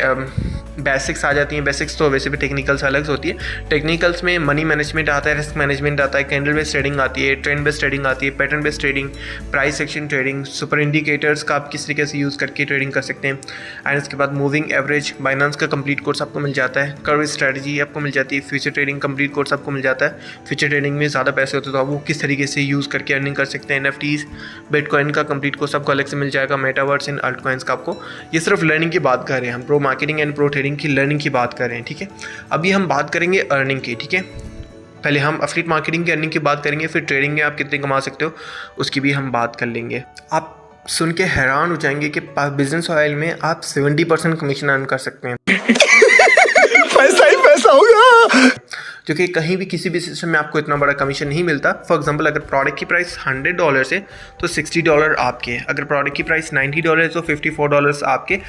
Speaker 1: बेसिक्स आ जाती हैं, बेसिक्स तो वैसे भी टेक्निकल्स अलग होती है। टेक्निकल्स में मनी मैनेजमेंट आता है, रिस्क मैनेजमेंट आता है, कैंडल बेस्ड ट्रेडिंग आती है, ट्रेंड बेस्ड ट्रेडिंग आती है, pattern based trading, price action trading, super indicators का आप किस तरीके से यूज़ करके ट्रेडिंग कर सकते हैं। एंड उसके बाद मूविंग एवरेज, बाइनेंस का कंप्लीट कोर्स आपको मिल जाता है, कर्व स्ट्रेटजी आपको मिल जाती है, फ्यूचर ट्रेडिंग कंप्लीट कोर्स आपको मिल जाता है। फ्यूचर ट्रेडिंग में ज़्यादा पैसे होते हैं तो आप वो किस तरीके से यूज़ करके अर्निंग कर सकते हैं। NFTs, बिटकॉइन का कंप्लीट कोर्स आपको अलग से मिल जाएगा, मेटावर्स एंड अल्ट कॉइन्स का आपको। ये सिर्फ लर्निंग की बात कर रहे हैं हम, pro marketing and pro trading की लर्निंग की बात कर रहे हैं। ठीक है, अभी हम बात करेंगे अर्निंग की। ठीक है, पहले हम एफिलिएट मार्केटिंग की अर्निंग की बात करेंगे, फिर ट्रेडिंग में आप कितने कमा सकते हो उसकी भी हम बात कर लेंगे। आप सुन के हैरान हो जाएंगे कि बिजनेस ऑयल में आप 70% कमीशन अर्न कर सकते हैं।
Speaker 3: पैसा ही पैसा होगा,
Speaker 1: जो कि कहीं भी किसी भी सिस्टम में आपको इतना बड़ा कमीशन नहीं मिलता। फॉर एग्जांपल, अगर प्रोडक्ट की प्राइस $100 है तो $60 आपके, अगर प्रोडक्ट की प्राइस $90 है तो $54 आपके,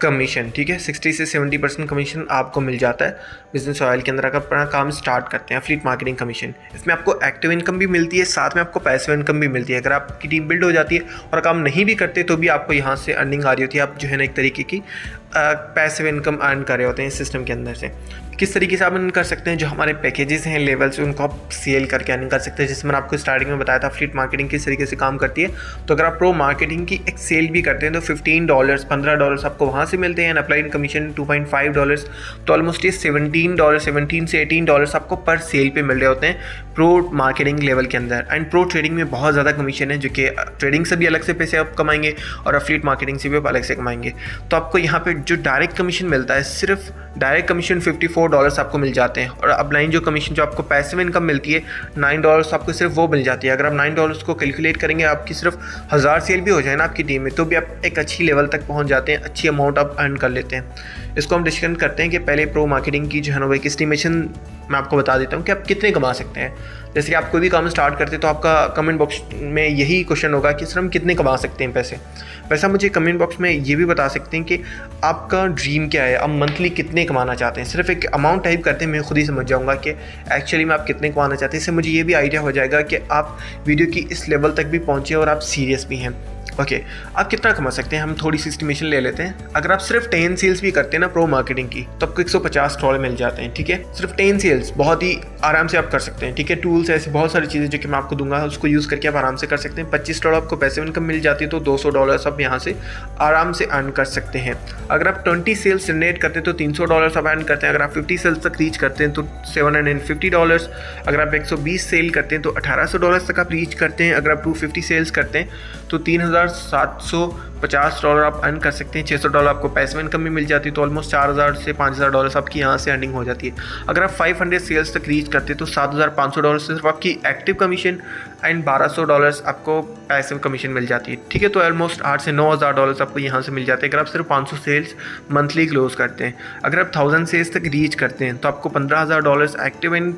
Speaker 1: कमीशन, ठीक है, 60 से 70% कमीशन आपको मिल जाता है बिजनेस ऑयल के अंदर अगर अपना काम स्टार्ट करते हैं। एफिलिएट मार्केटिंग कमीशन, इसमें आपको एक्टिव इनकम भी मिलती है, साथ में आपको पैसिव इनकम भी मिलती है। अगर आपकी टीम बिल्ड हो जाती है और काम नहीं भी करते तो भी आपको यहाँ से अर्निंग आ रही होती है। आप जो है ना एक तरीके की पैसिव इनकम अर्न कर रहे होते हैं इस सिस्टम के अंदर से। किस तरीके से आप अर्न कर सकते हैं, जो हमारे पैकेजेस हैं लेवल्स, उनको आप सेल करके अर्निंग कर सकते हैं। जैसे मैंने आपको स्टार्टिंग में बताया था एफिलिएट मार्केटिंग किस तरीके से काम करती है। तो अगर आप प्रो मार्केटिंग की एक सेल भी करते हैं तो $15 $15 आपको वहाँ से मिलते हैं। अप्लाइड कमीशन $2.5, तो ऑलमोस्ट ये $17 से $18 आपको पर सेल पे मिल रहे होते हैं प्रो मार्केटिंग लेवल के अंदर। एंड प्रो ट्रेडिंग में बहुत ज़्यादा कमीशन है, जो कि ट्रेडिंग से भी अलग से पैसे आप कमाएंगे और एफिलिएट मार्केटिंग से भी आप अलग से कमाएंगे। तो आपको यहाँ पे जो डायरेक्ट कमीशन मिलता है, सिर्फ डायरेक्ट कमीशन $54 आपको मिल जाते हैं। और अपलाइन जो कमीशन जो आपको पैसिव इनकम मिलती है $9 आपको सिर्फ वो मिल जाती है। अगर आप $9 को कैलकुलेट करेंगे, आपकी सिर्फ 1000 सेल भी हो जाए ना आपकी टीम में, तो भी आप एक अच्छी लेवल तक पहुँच जाते हैं, अच्छी अमाउंट आप अर्न कर लेते हैं। इसको हम डिस्कस करते हैं कि पहले प्रो मार्केटिंग की जो है ना वो एक एस्टिमेशन मैं आपको बता देता हूँ कि आप कितने कमा सकते हैं। जैसे कि आप कोई भी काम स्टार्ट करते हैं तो आपका कमेंट बॉक्स में यही क्वेश्चन होगा कि सर हम कितने कमा सकते हैं पैसे। वैसा मुझे कमेंट बॉक्स में ये भी बता सकते हैं कि आपका ड्रीम क्या है, आप मंथली कितने कमाना चाहते हैं। सिर्फ एक अमाउंट टाइप करते हैं, मैं खुद ही समझ जाऊँगा कि एक्चुअली में आप कितने कमाना चाहते हैं। इससे मुझे ये भी आइडिया हो जाएगा कि आप वीडियो की इस लेवल तक भी पहुँचे और आप सीरियस भी हैं। ओके, आप कितना कमा सकते हैं, हम थोड़ी सी एस्टिमेशन ले लेते हैं। अगर आप सिर्फ 10 सेल्स भी करते हैं ना प्रो मार्केटिंग की, तो आपको $150 मिल जाते हैं, ठीक है। सिर्फ 10 सेल्स बहुत ही आराम से आप कर सकते हैं, ठीक है। टूल्स ऐसे बहुत सारी चीज़ें जो कि मैं आपको दूंगा, उसको यूज़ करके आप आराम से कर सकते हैं। $25 आपको पैसे इनकम मिल जाती है, तो $200 आप यहाँ से आराम से अर्न कर सकते हैं। अगर आप 20 सेल्स जनरेट करते हैं तो $300 आप अर्न करते हैं। अगर आप 50 सेल्स तक रीच करते हैं तो $750। अगर आप 120 सेल करते हैं तो $1800 तक आप रीच करते हैं। अगर आप 250 सेल्स करते हैं तो $3750 आप अर्न कर सकते हैं। $600 आपको पैसिव इनकम भी मिल जाती है, तो ऑलमोस्ट $4000 से $5000 आपकी यहाँ से अर्निंग हो जाती है। अगर आप 500 सेल्स तक रीच करते हैं तो $7500 सिर्फ आपकी एक्टिव कमीशन एंड $1200 आपको पैसिव कमीशन मिल जाती है, ठीक है। तो ऑलमोस्ट $8,000 से $9,000 आपको यहाँ से मिल जाते हैं अगर आप सिर्फ 500 सेल्स मंथली क्लोज करते हैं। अगर आप 1000 सेल्स तक रीच करते हैं तो आपको $15,000 एक्टिव एंड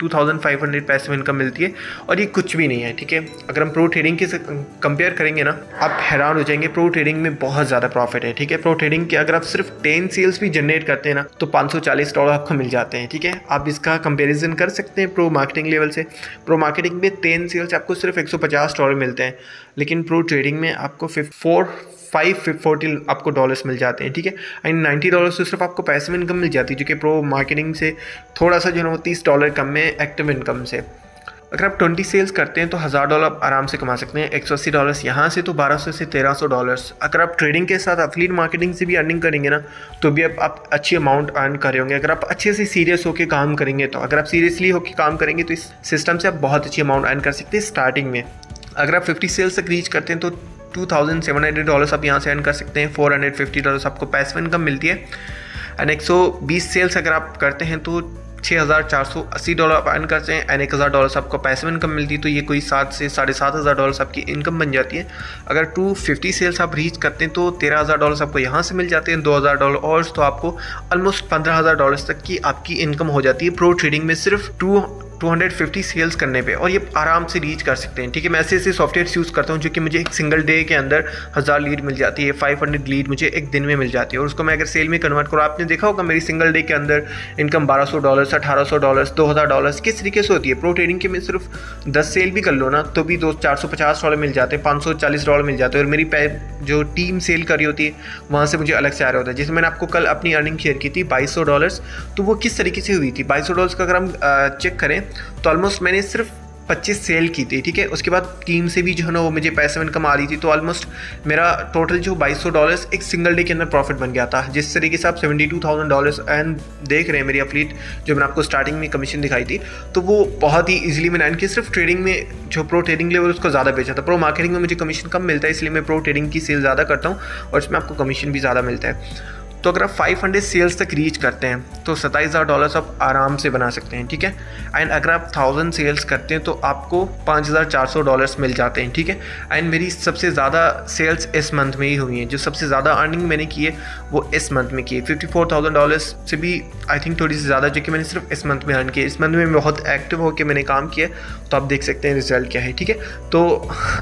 Speaker 1: 2500 पैसिव इनकम मिलती है, और ये कुछ भी नहीं है, ठीक है। अगर हम प्रो ट्रेडिंग के से कंपेयर करेंगे ना, आप हैरान हो जाएंगे। प्रो ट्रेडिंग में बहुत ज़्यादा प्रॉफिट है, ठीक है। प्रो ट्रेडिंग के अगर आप सिर्फ 10 सेल्स भी जनरेट करते हैं ना तो $540 आपको मिल जाते हैं, ठीक है। आप इसका कंपैरिजन कर सकते हैं प्रो मार्केटिंग लेवल से। प्रो मार्केटिंग में 10 सेल्स आपको सिर्फ $150 मिलते हैं, लेकिन प्रो ट्रेडिंग में आपको 540 आपको डॉलर्स मिल जाते हैं, ठीक है। एंड $90 से सिर्फ आपको पैसिव इनकम मिल जाती है, जो कि प्रो मार्केटिंग से थोड़ा सा जो है वो $30 कम में एक्टिव इनकम से। अगर आप 20 सेल्स करते हैं तो $1000 आप आराम से कमा सकते हैं। $180 यहाँ से, तो $1200 से $1300। अगर आप ट्रेडिंग के साथ एफिलिएट मार्केटिंग से भी अर्निंग करेंगे ना तो भी आप अच्छी अमाउंट अर्न कर रहे होंगे। अगर आप अच्छे से सीरियस होकर काम करेंगे, तो अगर आप सीरियसली होकर काम करेंगे तो इस सिस्टम से आप बहुत अच्छी अमाउंट अर्न कर सकते हैं स्टार्टिंग में। अगर आप 50 सेल्स तक रीच करते हैं तो $2700 आप यहाँ से अर्न कर सकते हैं। $450 आपको पैसिव इनकम मिलती है। एंड 120 सेल्स अगर आप करते हैं तो $6480 आप अर्न करते हैं एंड $1000 आपको पैसिव इनकम मिलती है, तो ये कोई $7,000 से $7500 आपकी इनकम बन जाती है। अगर 250 सेल्स आप रीच करते हैं तो $13,000 आपको यहाँ से मिल जाते हैं, $2000 और तो आपको ऑलमोस्ट $15,000 तक की आपकी इनकम हो जाती है प्रो ट्रेडिंग में सिर्फ 250 सेल्स करने पे, और ये आराम से रीच कर सकते हैं, ठीक है। मैं ऐसे ऐसे सॉफ्टवेयर यूज़ करता हूँ जो कि मुझे एक सिंगल डे के अंदर 1000 लीड मिल जाती है, 500 लीड मुझे एक दिन में मिल जाती है, और उसको मैं अगर सेल में कन्वर्ट करूँ, आपने देखा होगा मेरी सिंगल डे के अंदर इनकम $1200, $1800, $2000 किस तरीके से होती है। प्रो ट्रेडिंग के में सिर्फ 10 सेल भी कर लो ना तो भी $450 मिल जाते हैं, $540 मिल जाते हैं, और मेरी जो टीम सेल कर रही होती है वहाँ से मुझे अलग से आ रहा होता है। जैसे मैंने आपको कल अपनी अर्निंग शेयर की थी $2200, तो वो किस तरीके से हुई थी। $2200 का अगर हम चेक करें तो ऑलमोस्ट मैंने सिर्फ 25 सेल की थी, ठीक है। उसके बाद टीम से भी जो है ना वो मुझे पैसिव इनकम आ रही थी, तो ऑलमोस्ट मेरा टोटल जो $2200 एक सिंगल डे के अंदर प्रॉफिट बन गया था। जिस तरीके से आप $72,000 एंड देख रहे हैं मेरी एफिलिएट जो मैंने आपको स्टार्टिंग में कमीशन दिखाई थी, तो वो बहुत ही ईजिली मैंने अर्न की। सिर्फ ट्रेडिंग में जो प्रो ट्रेडिंग लेवल उसको ज़्यादा बेचा था। प्रो मार्केटिंग में मुझे कमीशन कम मिलता है, इसलिए मैं प्रो ट्रेडिंग की सेल ज़्यादा करता हूँ और इसमें आपको कमीशन भी ज़्यादा मिलता है। तो अगर आप 500 सेल्स तक रीच करते हैं तो $27,000 आप आराम से बना सकते हैं, ठीक है। एंड अगर आप 1000 सेल्स करते हैं तो आपको $5,400 मिल जाते हैं, ठीक है। एंड मेरी सबसे ज़्यादा सेल्स इस मंथ में ही हुई हैं, जो सबसे ज़्यादा अर्निंग मैंने की है वो इस मंथ में की है, $54,000 से भी आई थिंक थोड़ी सी ज़्यादा, जो कि मैंने सिर्फ इस मंथ में अर्न किया। इस मंथ में बहुत एक्टिव होकर मैंने काम किया, तो आप देख सकते हैं रिजल्ट क्या है, ठीक है। तो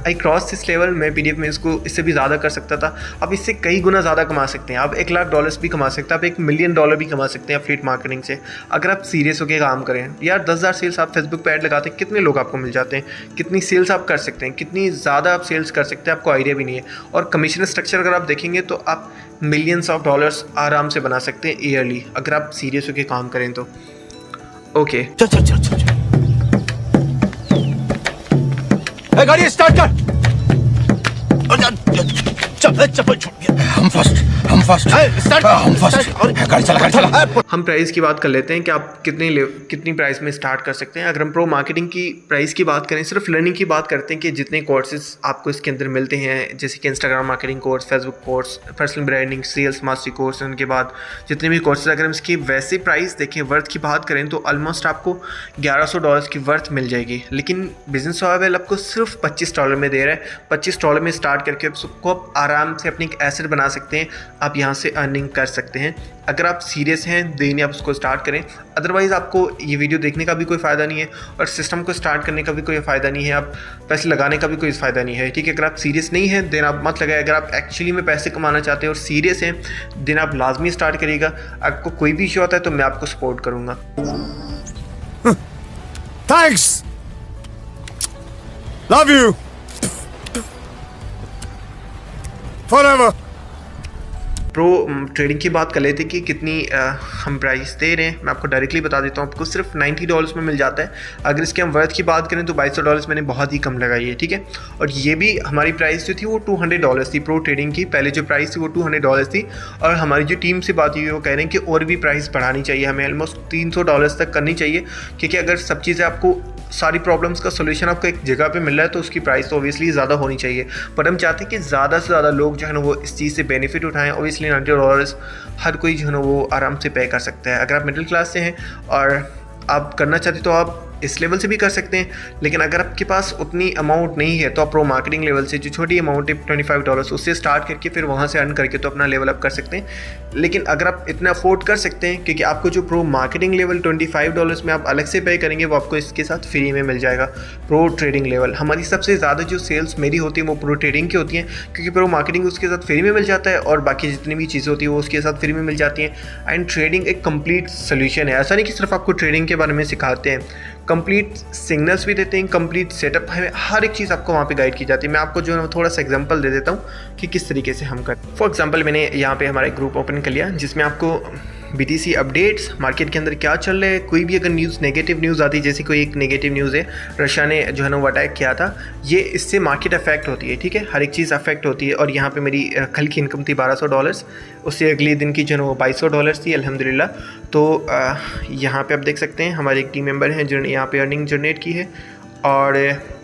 Speaker 1: आई क्रॉस दिस लेवल, मैं PDF में इसको इससे भी ज़्यादा कर सकता था। आप इससे कई गुना ज़्यादा कमा सकते हैं, आप $1,00,000 भी कमा सकते हैं, आप $1 मिलियन भी कमा सकते हैं एफिलिएट मार्केटिंग से, अगर आप सीरियस होकर काम करें। यार 10,000 सेल्स आप फेसबुक पे ऐड लगाते हैं, कितने लोग आपको मिल जाते हैं, कितनी सेल्स आप कर सकते हैं, कितनी ज़्यादा आप सेल्स कर सकते हैं, आपको आइडिया भी नहीं है। और कमीशन स्ट्रक्चर अगर आप देखेंगे तो आप मिलियंस ऑफ डॉलर्स आराम से बना सकते हैं ईयरली, अगर आप सीरियस होकर काम करें तो। ओके
Speaker 2: चल चल चल चल गाड़ी स्टार्ट कर। हम फर्स्ट गाड़ी चला।
Speaker 1: हम प्राइस की बात कर लेते हैं कि आप कितनी प्राइस में स्टार्ट कर सकते हैं। अगर हम प्रो मार्केटिंग की प्राइस की बात करें, सिर्फ लर्निंग की बात करते हैं कि जितने कोर्सेज आपको इसके अंदर मिलते हैं, जैसे कि Instagram marketing course, Facebook course, personal branding, sales mastery course, उनके बाद जितने भी कोर्सेज, अगर हम इसकी वैसे प्राइस देखें, वर्थ की बात करें तो ऑलमोस्ट आपको $1,100 की वर्थ मिल जाएगी। लेकिन बिजनेस सर्वाइवल आपको सिर्फ $25 में दे रहा है। $25 में स्टार्ट करके आपको आप आराम से अपनी एक एसेट बना सकते हैं, आप यहाँ से अर्निंग कर सकते हैं। अगर आप सीरियस हैं देन आप उसको स्टार्ट करें, अदरवाइज़ आपको ये वीडियो देखने का भी कोई फ़ायदा नहीं है और सिस्टम को स्टार्ट करने का भी कोई फ़ायदा नहीं है, आप पैसे लगाने का भी कोई फ़ायदा नहीं है, ठीक है। अगर आप सीरियस नहीं हैं देन आप मत लगाए। अगर आप एक्चुअली में पैसे कमाना चाहते हैं और सीरियस हैं देन आप लाजमी स्टार्ट करिएगा। आपको कोई भी इशू आता है तो मैं आपको सपोर्ट करूँगा।
Speaker 3: Thanks, love you forever.
Speaker 1: Pro trading की बात कर लेते कि कितनी हम प्राइस दे रहे हैं, मैं आपको डायरेक्टली बता देता हूँ। आपको सिर्फ $90 में मिल जाता है। अगर इसके हम वर्थ की बात करें तो $2,200 मैंने बहुत ही कम लगाई है, ठीक है। और ये भी हमारी प्राइस जो थी वो $200 थी प्रो ट्रेडिंग की। पहले जो प्राइस थी वो $200 थी और हमारी जो टीम से बात हुई वो कह रहे हैं कि और भी प्राइस बढ़ानी चाहिए, हमें ऑलमोस्ट $300 तक करनी चाहिए, क्योंकि अगर सब चीज़ें आपको सारी प्रॉब्लम्स का सोल्यूशन आपको एक जगह पे मिल रहा है तो उसकी प्राइस तो ऑब्वियसली ज़्यादा होनी चाहिए। पर हम चाहते हैं कि ज़्यादा से ज़्यादा लोग जो है ना वो इस चीज़ से बेनिफिट उठाएं। ऑब्वियसली $90 हर कोई जो है ना वो आराम से पे कर सकता है। अगर आप मिडिल क्लास से हैं और आप करना चाहते तो आप इस लेवल से भी कर सकते हैं, लेकिन अगर आपके पास उतनी अमाउंट नहीं है तो आप प्रो मार्केटिंग लेवल से जो छोटी अमाउंट है $25 उससे स्टार्ट करके फिर वहाँ से अर्न करके तो अपना लेवल अप कर सकते हैं। लेकिन अगर आप इतना अफोर्ड कर सकते हैं, क्योंकि आपको जो प्रो मार्केटिंग लेवल $25 में आप अलग से पे करेंगे वो आपको इसके साथ फ्री में मिल जाएगा। प्रो ट्रेडिंग लेवल हमारी सबसे ज़्यादा जो सेल्स मेरी होती है वो प्रो ट्रेडिंग की होती हैं, क्योंकि प्रो मार्केटिंग उसके साथ फ्री में मिल जाता है और बाकी जितनी भी चीज़ें होती है वो उसके साथ फ्री में मिल जाती हैं। एंड ट्रेडिंग एक कंप्लीट सोल्यूशन है, ऐसा नहीं कि सिर्फ आपको ट्रेडिंग के बारे में सिखाते हैं, कंप्लीट सिग्नल्स भी देते हैं, कंप्लीट सेटअप है, हर एक चीज़ आपको वहाँ पे गाइड की जाती है। मैं आपको जो है थोड़ा सा एग्जांपल दे देता हूँ कि किस तरीके से हम करते। फॉर एग्जांपल मैंने यहाँ पे हमारा एक ग्रुप ओपन कर लिया जिसमें आपको BTC अपडेट्स, मार्केट के अंदर क्या चल रहा है, कोई भी अगर न्यूज़ नेगेटिव न्यूज़ आती है, जैसे कोई एक नेगेटिव न्यूज़ है रशिया ने जो है ना वो अटैक किया था, ये इससे मार्केट अफेक्ट होती है, ठीक है, हर एक चीज़ अफेक्ट होती है। और यहाँ पे मेरी कल की इनकम थी $1,200, उससे अगले दिन की जो है वो $2,200 थी अल्हम्दुलिल्लाह। तो यहाँ पे आप देख सकते हैं हमारे एक टीम मेंबर हैं जिन्होंने यहाँ पे अर्निंग जनरेट की है। और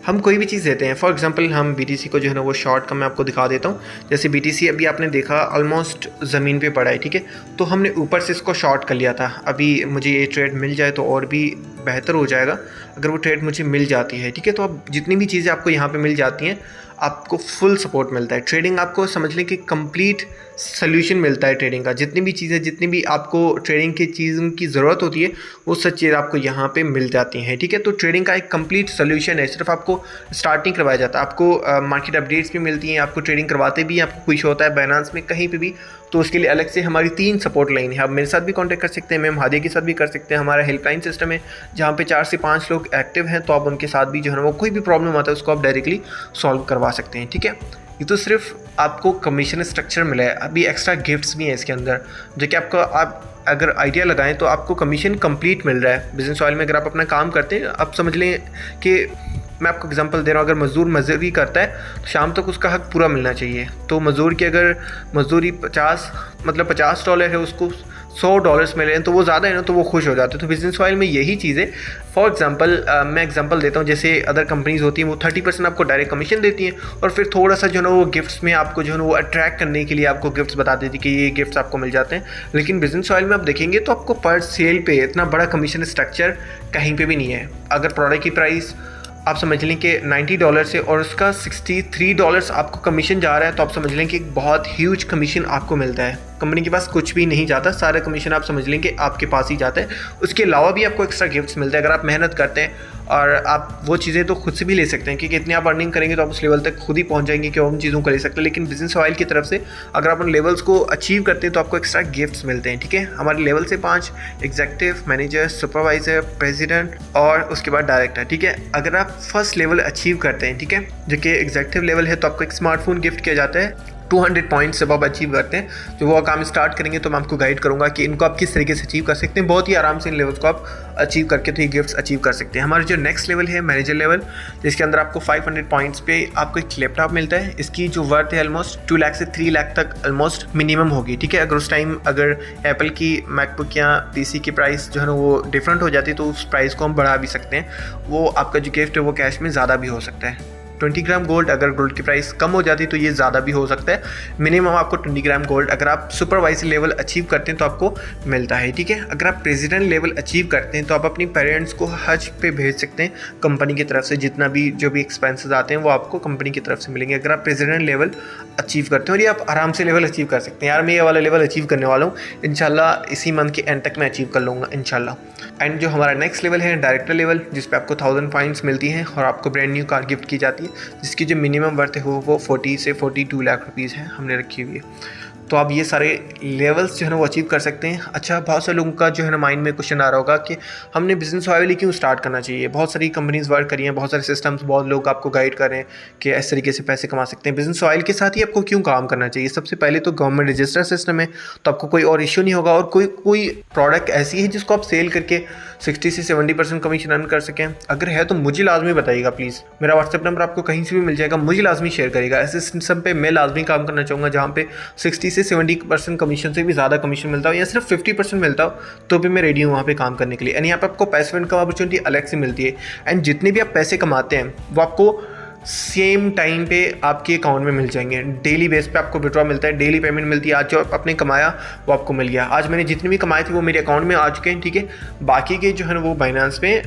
Speaker 1: हम कोई भी चीज़ देते हैं, फॉर एग्जांपल हम BTC को जो है ना वो शॉर्ट का मैं आपको दिखा देता हूँ। जैसे BTC अभी आपने देखा ऑलमोस्ट ज़मीन पे पड़ा है, ठीक है, तो हमने ऊपर से इसको शॉर्ट कर लिया था। अभी मुझे ये ट्रेड मिल जाए तो और भी बेहतर हो जाएगा अगर वो ट्रेड मुझे मिल जाती है, ठीक है। तो अब जितनी भी चीज़ें आपको यहाँ पे मिल जाती हैं आपको फुल सपोर्ट मिलता है। ट्रेडिंग आपको समझ लें कि कंप्लीट सोल्यूशन मिलता है ट्रेडिंग का। जितनी भी चीज़ें, जितनी भी आपको ट्रेडिंग की चीज़ों की ज़रूरत होती है वो सब चीज़ आपको यहाँ पे मिल जाती हैं, ठीक है। तो ट्रेडिंग का एक कंप्लीट सोल्यूशन है, सिर्फ आपको स्टार्ट नहीं करवाया जाता, आपको मार्केट अपडेट्स भी मिलती हैं, आपको ट्रेडिंग करवाते भी हैं, आपको कुछ होता है बाइनेंस में कहीं पर भी, तो उसके लिए अलग से हमारी 3 सपोर्ट लाइन है। आप मेरे साथ भी कॉन्टैक्ट कर सकते हैं, मैम हादिया के साथ भी कर सकते हैं। हमारा हेल्पलाइन सिस्टम है जहाँ पे 4 से 5 लोग एक्टिव हैं, तो आप उनके साथ भी जो है ना वो कोई भी प्रॉब्लम आता है उसको आप डायरेक्टली सॉल्व करवा सकते हैं, ठीक है। ये तो सिर्फ आपको कमीशन स्ट्रक्चर मिला है, अभी एक्स्ट्रा गिफ्ट्स भी हैं इसके अंदर, जो कि आपको आप अगर आइडिया लगाएं तो आपको कमीशन कंप्लीट मिल रहा है। बिजनेस ऑयल में अगर आप अपना काम करते हैं, आप समझ लें कि मैं आपको एग्जांपल दे रहा हूँ, अगर मज़दूर मजदूरी करता है तो शाम तक उसका हक पूरा मिलना चाहिए। तो मज़दूर की अगर मज़दूरी $50 है, उसको $100 मिल रहे हैं तो वो ज़्यादा है ना, तो वो खुश हो जाते हैं। तो बिजनेस ऑयल में यही चीज़ है। फॉर एग्जांपल मैं एग्जांपल देता हूँ, जैसे अदर कंपनीज होती हैं वो 30% आपको डायरेक्ट कमीशन देती हैं और फिर थोड़ा सा जो है ना वो गिफ्ट्स में आपको जो है ना वो अट्रैक्ट करने के लिए आपको गिफ्ट्स बता देती कि ये गिफ्ट्स आपको मिल जाते हैं। लेकिन बिजनेस ऑयल में आप देखेंगे तो आपको पर सेल पे इतना बड़ा कमीशन स्ट्रक्चर कहीं पे भी नहीं है। अगर प्रोडक्ट की प्राइस आप समझ लें कि $90 है और उसका $63 आपको कमीशन जा रहा है, तो आप समझ लें कि एक बहुत ह्यूज कमीशन आपको मिलता है। कंपनी के पास कुछ भी नहीं जाता, सारा कमीशन आप समझ लें कि आपके पास ही जाता है। उसके अलावा भी आपको एक्स्ट्रा गिफ्ट्स मिलते हैं अगर आप मेहनत करते हैं, और आप वो चीज़ें तो खुद से भी ले सकते हैं क्योंकि इतनी आप अर्निंग करेंगे तो आप उस लेवल तक खुद ही पहुंच जाएंगे कि उन चीज़ों को ले सकते हैं। लेकिन बिजनेस ऑयल की तरफ से अगर आप उन लेवल्स को अचीव करते हैं तो आपको एक्स्ट्रा गिफ्ट्स मिलते हैं। ठीक है, हमारे लेवल से 5 एग्जीक्यूटिव, मैनेजर, सुपरवाइजर, प्रेसिडेंट और उसके बाद डायरेक्टर। ठीक है, अगर आप फर्स्ट लेवल अचीव करते हैं, ठीक है, जो कि एग्जीक्यूटिव लेवल है, तो आपको एक स्मार्टफोन गिफ्ट किया जाता है। 200 पॉइंट्स जब आप अचीव करते हैं, जो वो काम स्टार्ट करेंगे तो मैं आपको गाइड करूंगा कि इनको आप किस तरीके से अचीव कर सकते हैं। बहुत ही आराम से इन लेवल्स को आप अचीव करके तो ये गिफ्ट्स अचीव कर सकते हैं। हमारा जो नेक्स्ट लेवल है मैनेजर लेवल, जिसके अंदर आपको 500 पॉइंट्स पे आपको एक लैपटॉप मिलता है। इसकी जो वर्थ है ऑलमोस्ट 2 लाख से 3 लाख तक ऑलमोस्ट मिनिमम होगी। ठीक है, अगर उस टाइम अगर एप्पल की मैकबुक या पीसी की प्राइस जो है ना वो डिफरेंट हो जाती है तो उस प्राइस को हम बढ़ा भी सकते हैं। वो आपका जो गिफ्ट है वो कैश में ज़्यादा भी हो सकता है। 20 ग्राम गोल्ड, अगर गोल्ड की प्राइस कम हो जाती तो ये ज़्यादा भी हो सकता है। मिनिमम आपको 20 ग्राम गोल्ड अगर आप सुपरवाइजर लेवल अचीव करते हैं तो आपको मिलता है। ठीक है, अगर आप प्रेसिडेंट लेवल अचीव करते हैं तो आप अपनी पेरेंट्स को हज पे भेज सकते हैं कंपनी की तरफ से। जितना भी जो भी एक्सपेंसेस आते हैं वो आपको कंपनी की तरफ से मिलेंगे अगर आप प्रेसिडेंट लेवल अचीव करते हैं। और ये आप आराम से लेवल अचीव कर सकते हैं। यार मैं ये वाला लेवल अचीव करने वाला हूँ, इंशाल्लाह इसी मंथ के एंड तक मैं अचीव कर लूँगा इंशाल्लाह। एंड जो हमारा नेक्स्ट लेवल है डायरेक्टर लेवल, जिस पे आपको 1000 पॉइंट्स मिलती हैं और आपको ब्रांड न्यू कार गिफ्ट की जाती है, जिसकी जो मिनिमम वर्थ है वो 40 से 42 लाख रुपीज़ है, हमने रखी हुई है। तो आप ये सारे लेवल्स जो है ना वो अचीव कर सकते हैं। अच्छा, बहुत सारे लोगों का जो है ना माइंड में क्वेश्चन आ रहा होगा कि हमने बिजनेस ऑयल क्यों स्टार्ट करना चाहिए। बहुत सारी कंपनीज वर्क करी हैं, बहुत सारे सिस्टम्स, बहुत लोग आपको गाइड कर रहे हैं कि इस तरीके से पैसे कमा सकते हैं। बिजनेस ऑयल के साथ ही आपको क्यों काम करना चाहिए? सबसे पहले तो गवर्नमेंट रजिस्टर्ड सिस्टम है, तो आपको कोई और इश्यू नहीं होगा। और कोई प्रोडक्ट ऐसी है जिसको आप सेल करके 60 से 70% कमीशन अर्न कर सकें। अगर है तो मुझे लाजमी बताइएगा प्लीज़। मेरा व्हाट्सएप नंबर आपको कहीं से भी मिल जाएगा, मुझे लाजमी शेयर करेगा। ऐसे सिस्टम पे मैं लाजमी काम करना चाहूँगा जहाँ पे 60 से 70% कमीशन से भी ज़्यादा कमीशन मिलता हो या सिर्फ 50% मिलता हो, तो भी मैं रेडी हूँ वहाँ पे काम करने के लिए। एंड यहाँ पे आपको पैसिव इनकम अपॉर्चुनिटी अलग से मिलती है। एंड जितने भी आप पैसे कमाते हैं वो आपको सेम टाइम पे आपके अकाउंट में मिल जाएंगे। डेली बेस पे आपको विड्रॉ मिलता है, डेली पेमेंट मिलती है। आज जो आपने कमाया वो आपको मिल गया। आज मैंने जितने भी कमाए थे वो मेरे अकाउंट में आ चुके हैं। ठीक है, बाकी के जो है ना वो बाइनेंस पे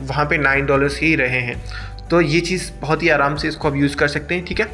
Speaker 1: वहाँ पे $9 ही रहे हैं। तो ये चीज़ बहुत ही आराम से इसको आप यूज़ कर सकते हैं। ठीक है,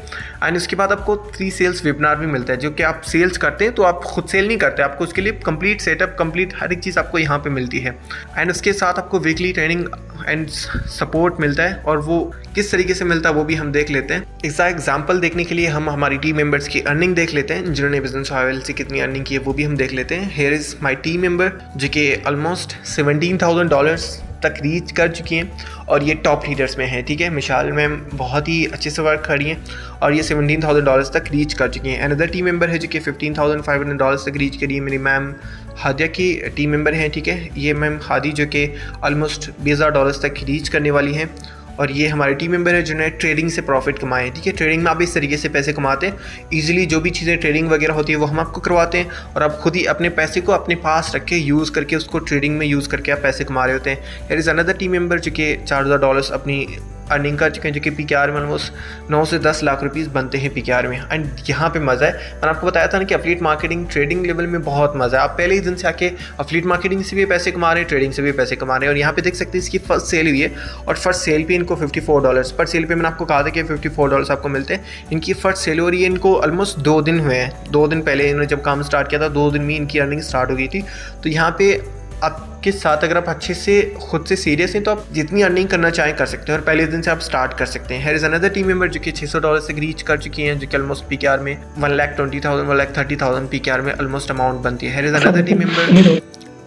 Speaker 1: एंड उसके बाद आपको 3 सेल्स वेबिनार भी मिलता है, जो कि आप सेल्स करते हैं तो आप खुद सेल नहीं करते, आपको उसके लिए कंप्लीट सेटअप, कंप्लीट हर एक चीज़ आपको यहाँ पे मिलती है। एंड उसके साथ आपको वीकली ट्रेनिंग एंड सपोर्ट मिलता है, और वो किस तरीके से मिलता है वो भी हम देख लेते हैं। इसका एग्जाम्पल देखने के लिए हम हमारी टीम मेंबर्स की अर्निंग देख लेते हैं, जिन्होंने बिजनेस ऑयल से कितनी अर्निंग की है वो भी हम देख लेते हैं। Here is my team member, जो कि ऑलमोस्ट $17,000 तक रीच कर चुकी हैं और ये टॉप लीडर्स में हैं। ठीक है, मिशाल मैम बहुत ही अच्छे से वर्क कर रही हैं और ये $17,000 तक रीच कर चुकी हैं। अनदर टीम मेंबर है जो कि $15,500 तक रीच करी है, मेरी मैम हादिया की टीम मेंबर हैं। ठीक है, ये मैम हादी जो कि ऑलमोस्ट $20,000 तक रीच करने वाली हैं। और ये हमारे टीम मेंबर है जिन्होंने ट्रेडिंग से प्रॉफिट कमाए। ठीक है, ट्रेडिंग में आप इस तरीके से पैसे कमाते हैं इजीली। जो भी चीज़ें ट्रेडिंग वगैरह होती है वो हम आपको करवाते हैं और आप खुद ही अपने पैसे को अपने पास रख के यूज़ करके उसको ट्रेडिंग में यूज़ करके आप पैसे कमा रहे होते हैं। Here is another team member जो कि $4,000 अपनी अर्निंग कर चुके हैं, जो कि PKR में ऑलमोस्ट 9 से 10 लाख रुपीज़ बनते हैं PKR में। एंड यहाँ पे मज़ा है, मैंने आपको बताया था ना कि एफिलिएट मार्केटिंग ट्रेडिंग लेवल में बहुत मज़ा है। आप पहले ही दिन से आके एफिलिएट मार्केटिंग से भी पैसे कमा रहे हैं, ट्रेडिंग से भी पैसे कमा रहे हैं। और यहाँ पे देख सकते हैं इसकी फर्स्ट सेल हुई है और फर्स्ट सेल पे इनको $54 पर सेल पे मैंने आपको कहा था कि $54 आपको मिलते हैं। इनकी फर्स्ट सेल हो रही है, इनको ऑलमोस्ट 2 दिन हुए हैं। 2 दिन पहले इन्होंने जब काम स्टार्ट किया था 2 दिन में इनकी अर्निंग स्टार्ट हो गई थी। तो यहाँ पे आपके साथ अगर आप अच्छे से खुद से सीरियस हैं तो आप जितनी अर्निंग करना चाहें कर सकते हैं और पहले दिन से आप स्टार्ट कर सकते हैं। Here is another team member जो कि $600 तक रीच कर चुकी हैं, जो कि ऑलमोस्ट PKR में 1,20,000 1,30,000 PKR में ऑलमोस्ट अमाउंट बनती है। Here is another team member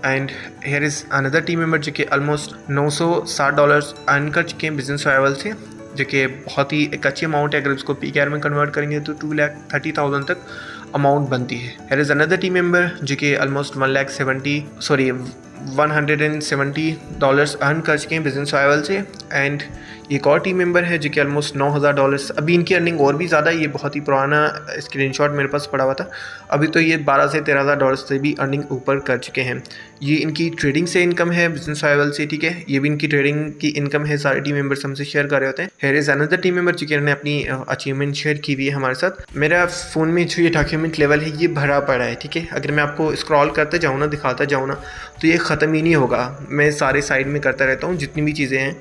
Speaker 1: and here is another team member जो कि ऑलमोस्ट $960 अर्न कर चुके हैं बिजनेस ट्रैवल से, जो कि बहुत ही एक अच्छी अमाउंट है। अगर उसको PKR में कन्वर्ट करेंगे तो 2,30,000 तक अमाउंट बनती है। Here is another team member जो कि ऑलमोस्ट $170 अर्न कर चुके हैं बिजनेस ट्रैवल से। एंड एक और टीम मेंबर है जो कि ऑलमोस्ट $9,000, अभी इनकी अर्निंग और भी ज़्यादा है, ये बहुत ही पुराना स्क्रीनशॉट मेरे पास पड़ा हुआ था, अभी तो ये $12,000 से $13,000 से भी अर्निंग ऊपर कर चुके हैं। ये इनकी ट्रेडिंग से इनकम है, बिजनेस सर्वाइवल से, ठीक है, ये भी इनकी ट्रेडिंग की इनकम है, सारे टीम मेंबर्स हमसे शेयर कर रहे होते हैं। Here is another team member जो कि इन्होंने अपनी अचीवमेंट शेयर की हुई है हमारे साथ। मेरा फ़ोन में जो ये डॉक्यूमेंट लेवल है ये भरा पड़ा है, ठीक है, अगर मैं आपको स्क्रॉल करते जाऊँ ना, दिखाता जाऊँ ना, तो ये ख़त्म ही नहीं होगा। मैं सारे साइड में करता रहता हूँ, जितनी भी चीज़ें हैं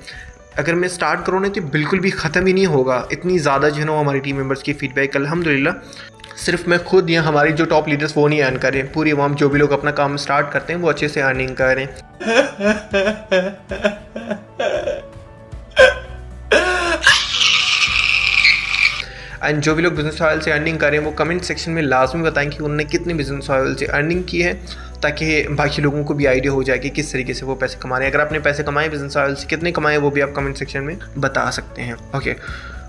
Speaker 1: अगर मैं स्टार्ट करूँ ना तो बिल्कुल भी ख़त्म ही नहीं होगा। इतनी ज़्यादा जो है ना हमारी टीम मेंबर्स की फीडबैक अल्हम्दुलिल्लाह। सिर्फ मैं खुद या हमारी जो टॉप लीडर्स वो नहीं अर्न कर रहे हैं, पूरी आवाम जो भी लोग अपना काम स्टार्ट करते हैं वो अच्छे से अर्निंग कर रहे हैं। एंड जो भी लोग बिजनेस ऑयल से अर्निंग कर रहे हैं वो कमेंट सेक्शन में लाजमी बताएं कि उन्होंने कितने बिजनेस ऑयल से अर्निंग की है, ताकि बाकी लोगों को भी आइडिया हो जाए कि किस तरीके से वो पैसे कमा रहे हैं। अगर आपने पैसे कमाए बिजनेस ऑयल से, कितने कमाए वो भी आप कमेंट सेक्शन में बता सकते हैं। ओके,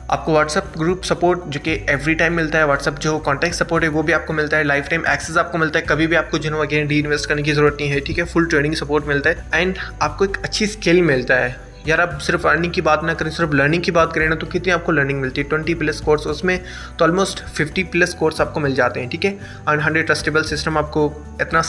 Speaker 1: आपको व्हाट्सअप ग्रुप सपोर्ट जो कि एवरी टाइम मिलता है, व्हाट्सअप जो कॉन्टैक्ट सपोर्ट है वो भी आपको मिलता है, लाइफ टाइम एक्सेस आपको मिलता है, कभी भी आपको जो है अगेन री इन्वेस्ट करने की ज़रूरत नहीं है, ठीक है, फुल ट्रेडिंग सपोर्ट मिलता है। एंड आपको एक अच्छी स्किल मिलता है। यार आप सिर्फ अर्निंग की बात ना करें, सिर्फ लर्निंग की बात करें ना, तो कितनी आपको लर्निंग मिलती है, 20+ कोर्स, उसमें तो ऑलमोस्ट 50+ कोर्स आपको मिल जाते हैं, ठीक है। एंड 100 ट्रस्टेबल सिस्टम आपको इतना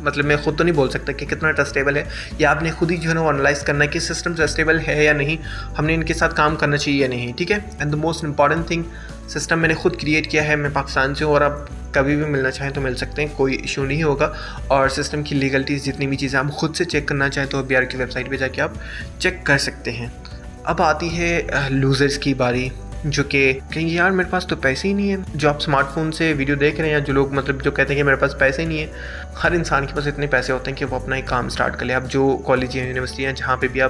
Speaker 1: मतलब मैं खुद तो नहीं बोल सकता कि कितना ट्रस्टेबल है, या आपने खुद ही जो है ना एनालाइज करना है कि सिस्टम ट्रस्टेबल है या नहीं, हमने इनके साथ काम करना चाहिए या नहीं, ठीक है। And the most important thing, system मैंने खुद क्रिएट किया है, मैं पाकिस्तान से हूँ और आप कभी भी मिलना चाहें तो मिल सकते हैं, कोई इशू नहीं होगा। और सिस्टम की लीगलिटीज़ जितनी भी चीज़ें आप खुद से चेक करना चाहें तो BR की वेबसाइट पे जाके आप चेक कर सकते हैं। अब आती है लूज़र्स की बारी, जो कि कहेंगे यार मेरे पास तो पैसे ही नहीं है। जो आप स्मार्टफोन से वीडियो देख रहे हैं, या जो लोग मतलब जो कहते हैं कि मेरे पास पैसे ही नहीं है, हर इंसान के पास इतने पैसे होते हैं कि वो अपना एक काम स्टार्ट कर ले। आप जो कॉलेज या यूनिवर्सिटी हैं जहाँ पे भी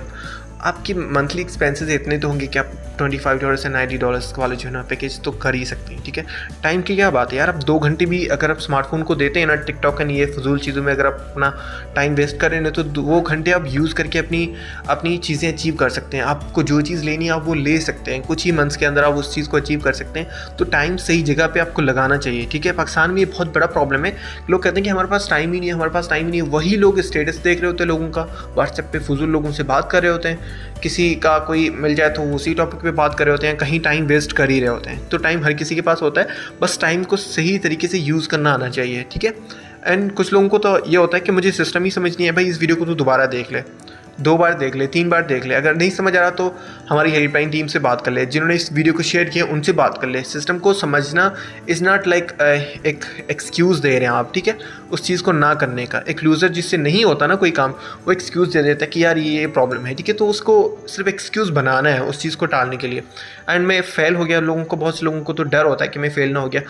Speaker 1: आपकी मंथली एक्सपेंसेस इतने तो होंगे कि आप $25 से $90 वाले जो है ना पैकेज तो कर ही सकते हैं, ठीक है। टाइम की क्या बात है यार, आप 2 घंटे भी अगर आप स्मार्टफोन को देते हैं ना, टिकटॉक एंड ये फजूल चीज़ों में अगर आप अपना टाइम वेस्ट कर रहे हैं तो 2 घंटे आप यूज़ करके अपनी चीज़ें अचीव कर सकते हैं। आपको जो चीज़ लेनी है आप वो ले सकते हैं, कुछ ही मंथ्स के अंदर आप उस चीज़ को अचीव कर सकते हैं। तो टाइम सही जगह पर आपको लगाना चाहिए, ठीक है। पाकिस्तान में ये बहुत बड़ा प्रॉब्लम है, लोग कहते हैं कि हमारे पास टाइम ही नहीं है, हमारे पास टाइम ही नहीं है। वही लोग स्टेटस देख रहे होते हैं लोगों का, व्हाट्सएप पे फजूल लोगों से बात कर रहे होते हैं, किसी का कोई मिल जाए तो उसी टॉपिक पे बात कर रहे होते हैं, कहीं टाइम वेस्ट कर ही रहे होते हैं। तो टाइम हर किसी के पास होता है, बस टाइम को सही तरीके से यूज़ करना आना चाहिए, ठीक है। एंड कुछ लोगों को तो ये होता है कि मुझे सिस्टम ही समझ नहीं है, भाई इस वीडियो को तो दोबारा देख ले, 2 बार देख ले, 3 बार देख ले, अगर नहीं समझ आ रहा तो हमारी हेल्पलाइन टीम से बात कर ले, जिन्होंने इस वीडियो को शेयर किया उनसे बात कर ले। सिस्टम को समझना इज़ नॉट लाइक एक एक्सक्यूज़ दे रहे हैं आप, ठीक है, उस चीज़ को ना करने का। एक लूज़र जिससे नहीं होता ना कोई काम, वो एक्सक्यूज़ दे देता है कि यार ये प्रॉब्लम है, ठीक है, तो उसको सिर्फ एक्सक्यूज़ बनाना है उस चीज़ को टालने के लिए। एंड मैं फ़ेल हो गया, लोगों को, बहुत से लोगों को तो डर होता है कि मैं फ़ेल ना हो गया।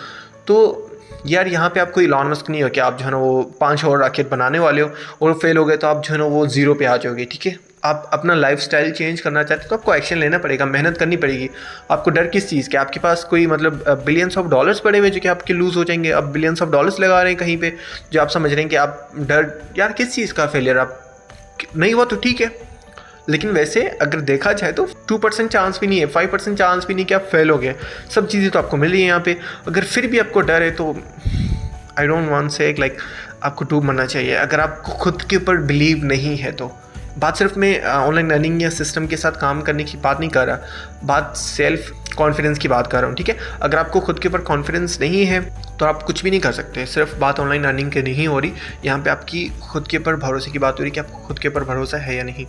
Speaker 1: तो यार यहाँ पे आप कोई इलॉन मस्क नहीं हो कि आप जो है ना वो 5 और रॉकेट बनाने वाले हो और फेल हो गए तो आप जो है ना वो 0 पे आ जाओगे, ठीक है। आप अपना लाइफस्टाइल चेंज करना चाहते हो तो आपको एक्शन लेना पड़ेगा, मेहनत करनी पड़ेगी। आपको डर किस चीज़ के, आपके पास कोई मतलब बिलियंस ऑफ डॉलर्स पड़े हुए जो कि आपके लूज़ हो जाएंगे, अब बिलियंस ऑफ डॉलर्स लगा रहे हैं कहीं पे, जो आप समझ रहे हैं कि आप डर, यार किस चीज़ का फेलियर, आप नहीं हुआ तो ठीक है, लेकिन वैसे अगर देखा जाए तो 2% चांस भी नहीं है, 5% चांस भी नहीं कि आप फेल हो गए। सब चीज़ें तो आपको मिल रही है यहाँ पे। अगर फिर भी आपको डर है तो I don't want say like आपको डूब मरना चाहिए। अगर आपको खुद के ऊपर बिलीव नहीं है तो, बात सिर्फ मैं ऑनलाइन लर्निंग या सिस्टम के साथ काम करने की बात नहीं कर रहा, बात सेल्फ कॉन्फिडेंस की बात कर रहा हूँ, ठीक है। अगर आपको खुद के ऊपर कॉन्फिडेंस नहीं है तो आप कुछ भी नहीं कर सकते। सिर्फ बात ऑनलाइन लर्निंग की नहीं हो रही, यहाँ पे आपकी खुद के ऊपर भरोसे की बात हो रही कि आपको खुद के ऊपर भरोसा है या नहीं।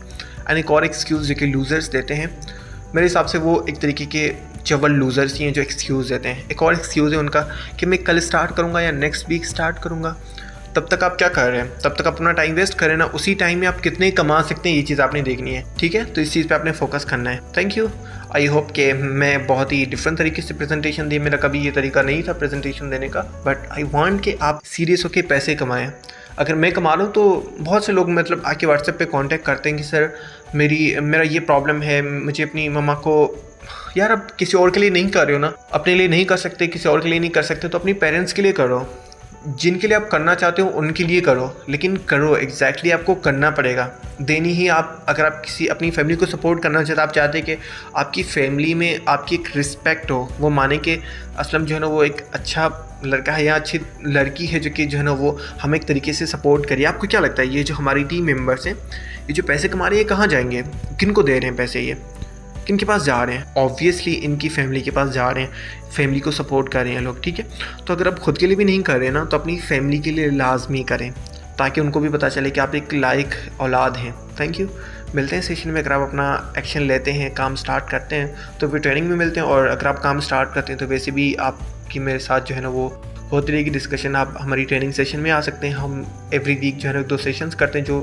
Speaker 1: एंड एक और एक्सक्यूज़ जो कि लूज़र्स देते हैं, मेरे हिसाब से वो एक तरीके के चवल लूज़र्स ही हैं जो एक्सक्यूज़ देते हैं। एक और एक्सक्यूज़ है उनका कि मैं कल स्टार्ट करूँगा या नेक्स्ट वीक स्टार्ट करूँगा। तब तक आप क्या कर रहे हैं, तब तक अपना टाइम वेस्ट करें ना, उसी टाइम में आप कितने कमा सकते हैं ये चीज़ आपने देखनी है, ठीक है। तो इस चीज़ पे आपने फोकस करना है। Thank you. आई होप कि मैं बहुत ही डिफरेंट तरीके से प्रेजेंटेशन दी, मेरा कभी ये तरीका नहीं था प्रेजेंटेशन देने का, बट आई वांट कि आप सीरियस होकर पैसे कमाएं। अगर मैं कमा रहा हूँ तो बहुत से लोग मतलब आके व्हाट्सएप पे कांटेक्ट करते हैं कि सर मेरा ये प्रॉब्लम है, मुझे अपनी मम्मा को, यार अब किसी और के लिए नहीं कर रहे हो ना, अपने लिए नहीं कर सकते, किसी और के लिए नहीं कर सकते तो अपनी पेरेंट्स के लिए करो, जिनके लिए आप करना चाहते हो उनके लिए करो, लेकिन करो, एग्जैक्टली आपको करना पड़ेगा, देनी ही। आप अगर आप किसी अपनी फैमिली को सपोर्ट करना चाहते, आप चाहते कि आपकी फैमिली में आपकी एक रिस्पेक्ट हो, वो माने कि असलम जो है ना वो एक अच्छा लड़का है या अच्छी लड़की है जो कि जो है ना वो हमें एक तरीके से सपोर्ट करिए। आपको क्या लगता है ये जो हमारी टीम मेंबर्स हैं, ये जो पैसे कमा रहे हैं, कहाँ जाएंगे, किन को दे रहे हैं पैसे ये, किनके पास जा रहे हैं? ऑब्वियसली इनकी फैमिली के पास जा रहे हैं, फैमिली को सपोर्ट कर रहे हैं लोग, ठीक है। तो अगर आप खुद के लिए भी नहीं कर रहे ना, तो अपनी फैमिली के लिए लाजमी करें, ताकि उनको भी पता चले कि आप एक लायक औलाद हैं। Thank you. मिलते हैं सेशन में। अगर आप अपना एक्शन लेते हैं, काम स्टार्ट करते हैं, तो फिर ट्रेनिंग में मिलते हैं। और अगर आप काम स्टार्ट करते हैं तो वैसे भी आपकी मेरे साथ जो है ना वो होती रहेगी डिस्कशन। आप हमारी ट्रेनिंग सेशन में आ सकते हैं। हम एवरी वीक जो है ना 2 सेशंस करते हैं। जो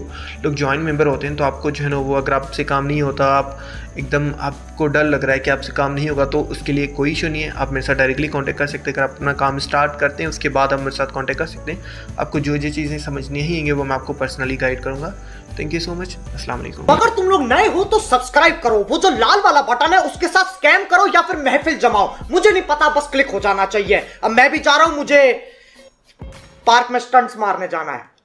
Speaker 1: लोग जॉइन मेंबर होते हैं, तो आपको जो है ना वो, अगर आपसे काम नहीं होता, आप एकदम आपको डर लग रहा है कि आपसे काम नहीं होगा, तो उसके लिए कोई इशू नहीं है। आप मेरे साथ डायरेक्टली कांटेक्ट कर सकते हैं। अगर आप अपना काम स्टार्ट करते हैं, उसके बाद आप मेरे साथ कांटेक्ट कर सकते हैं। आपको जो चीज़ें समझ नहीं आएंगी वो मैं आपको पर्सनली गाइड करूँगा। Thank you so much. अस्सलाम वालेकुम।
Speaker 4: अगर तुम लोग नए हो तो सब्सक्राइब करो, वो जो लाल वाला बटन है उसके साथ स्कैम करो या फिर महफिल जमाओ, मुझे नहीं पता, बस क्लिक हो जाना चाहिए। अब मैं भी जा रहा हूं, मुझे पार्क में स्टंट्स मारने जाना है।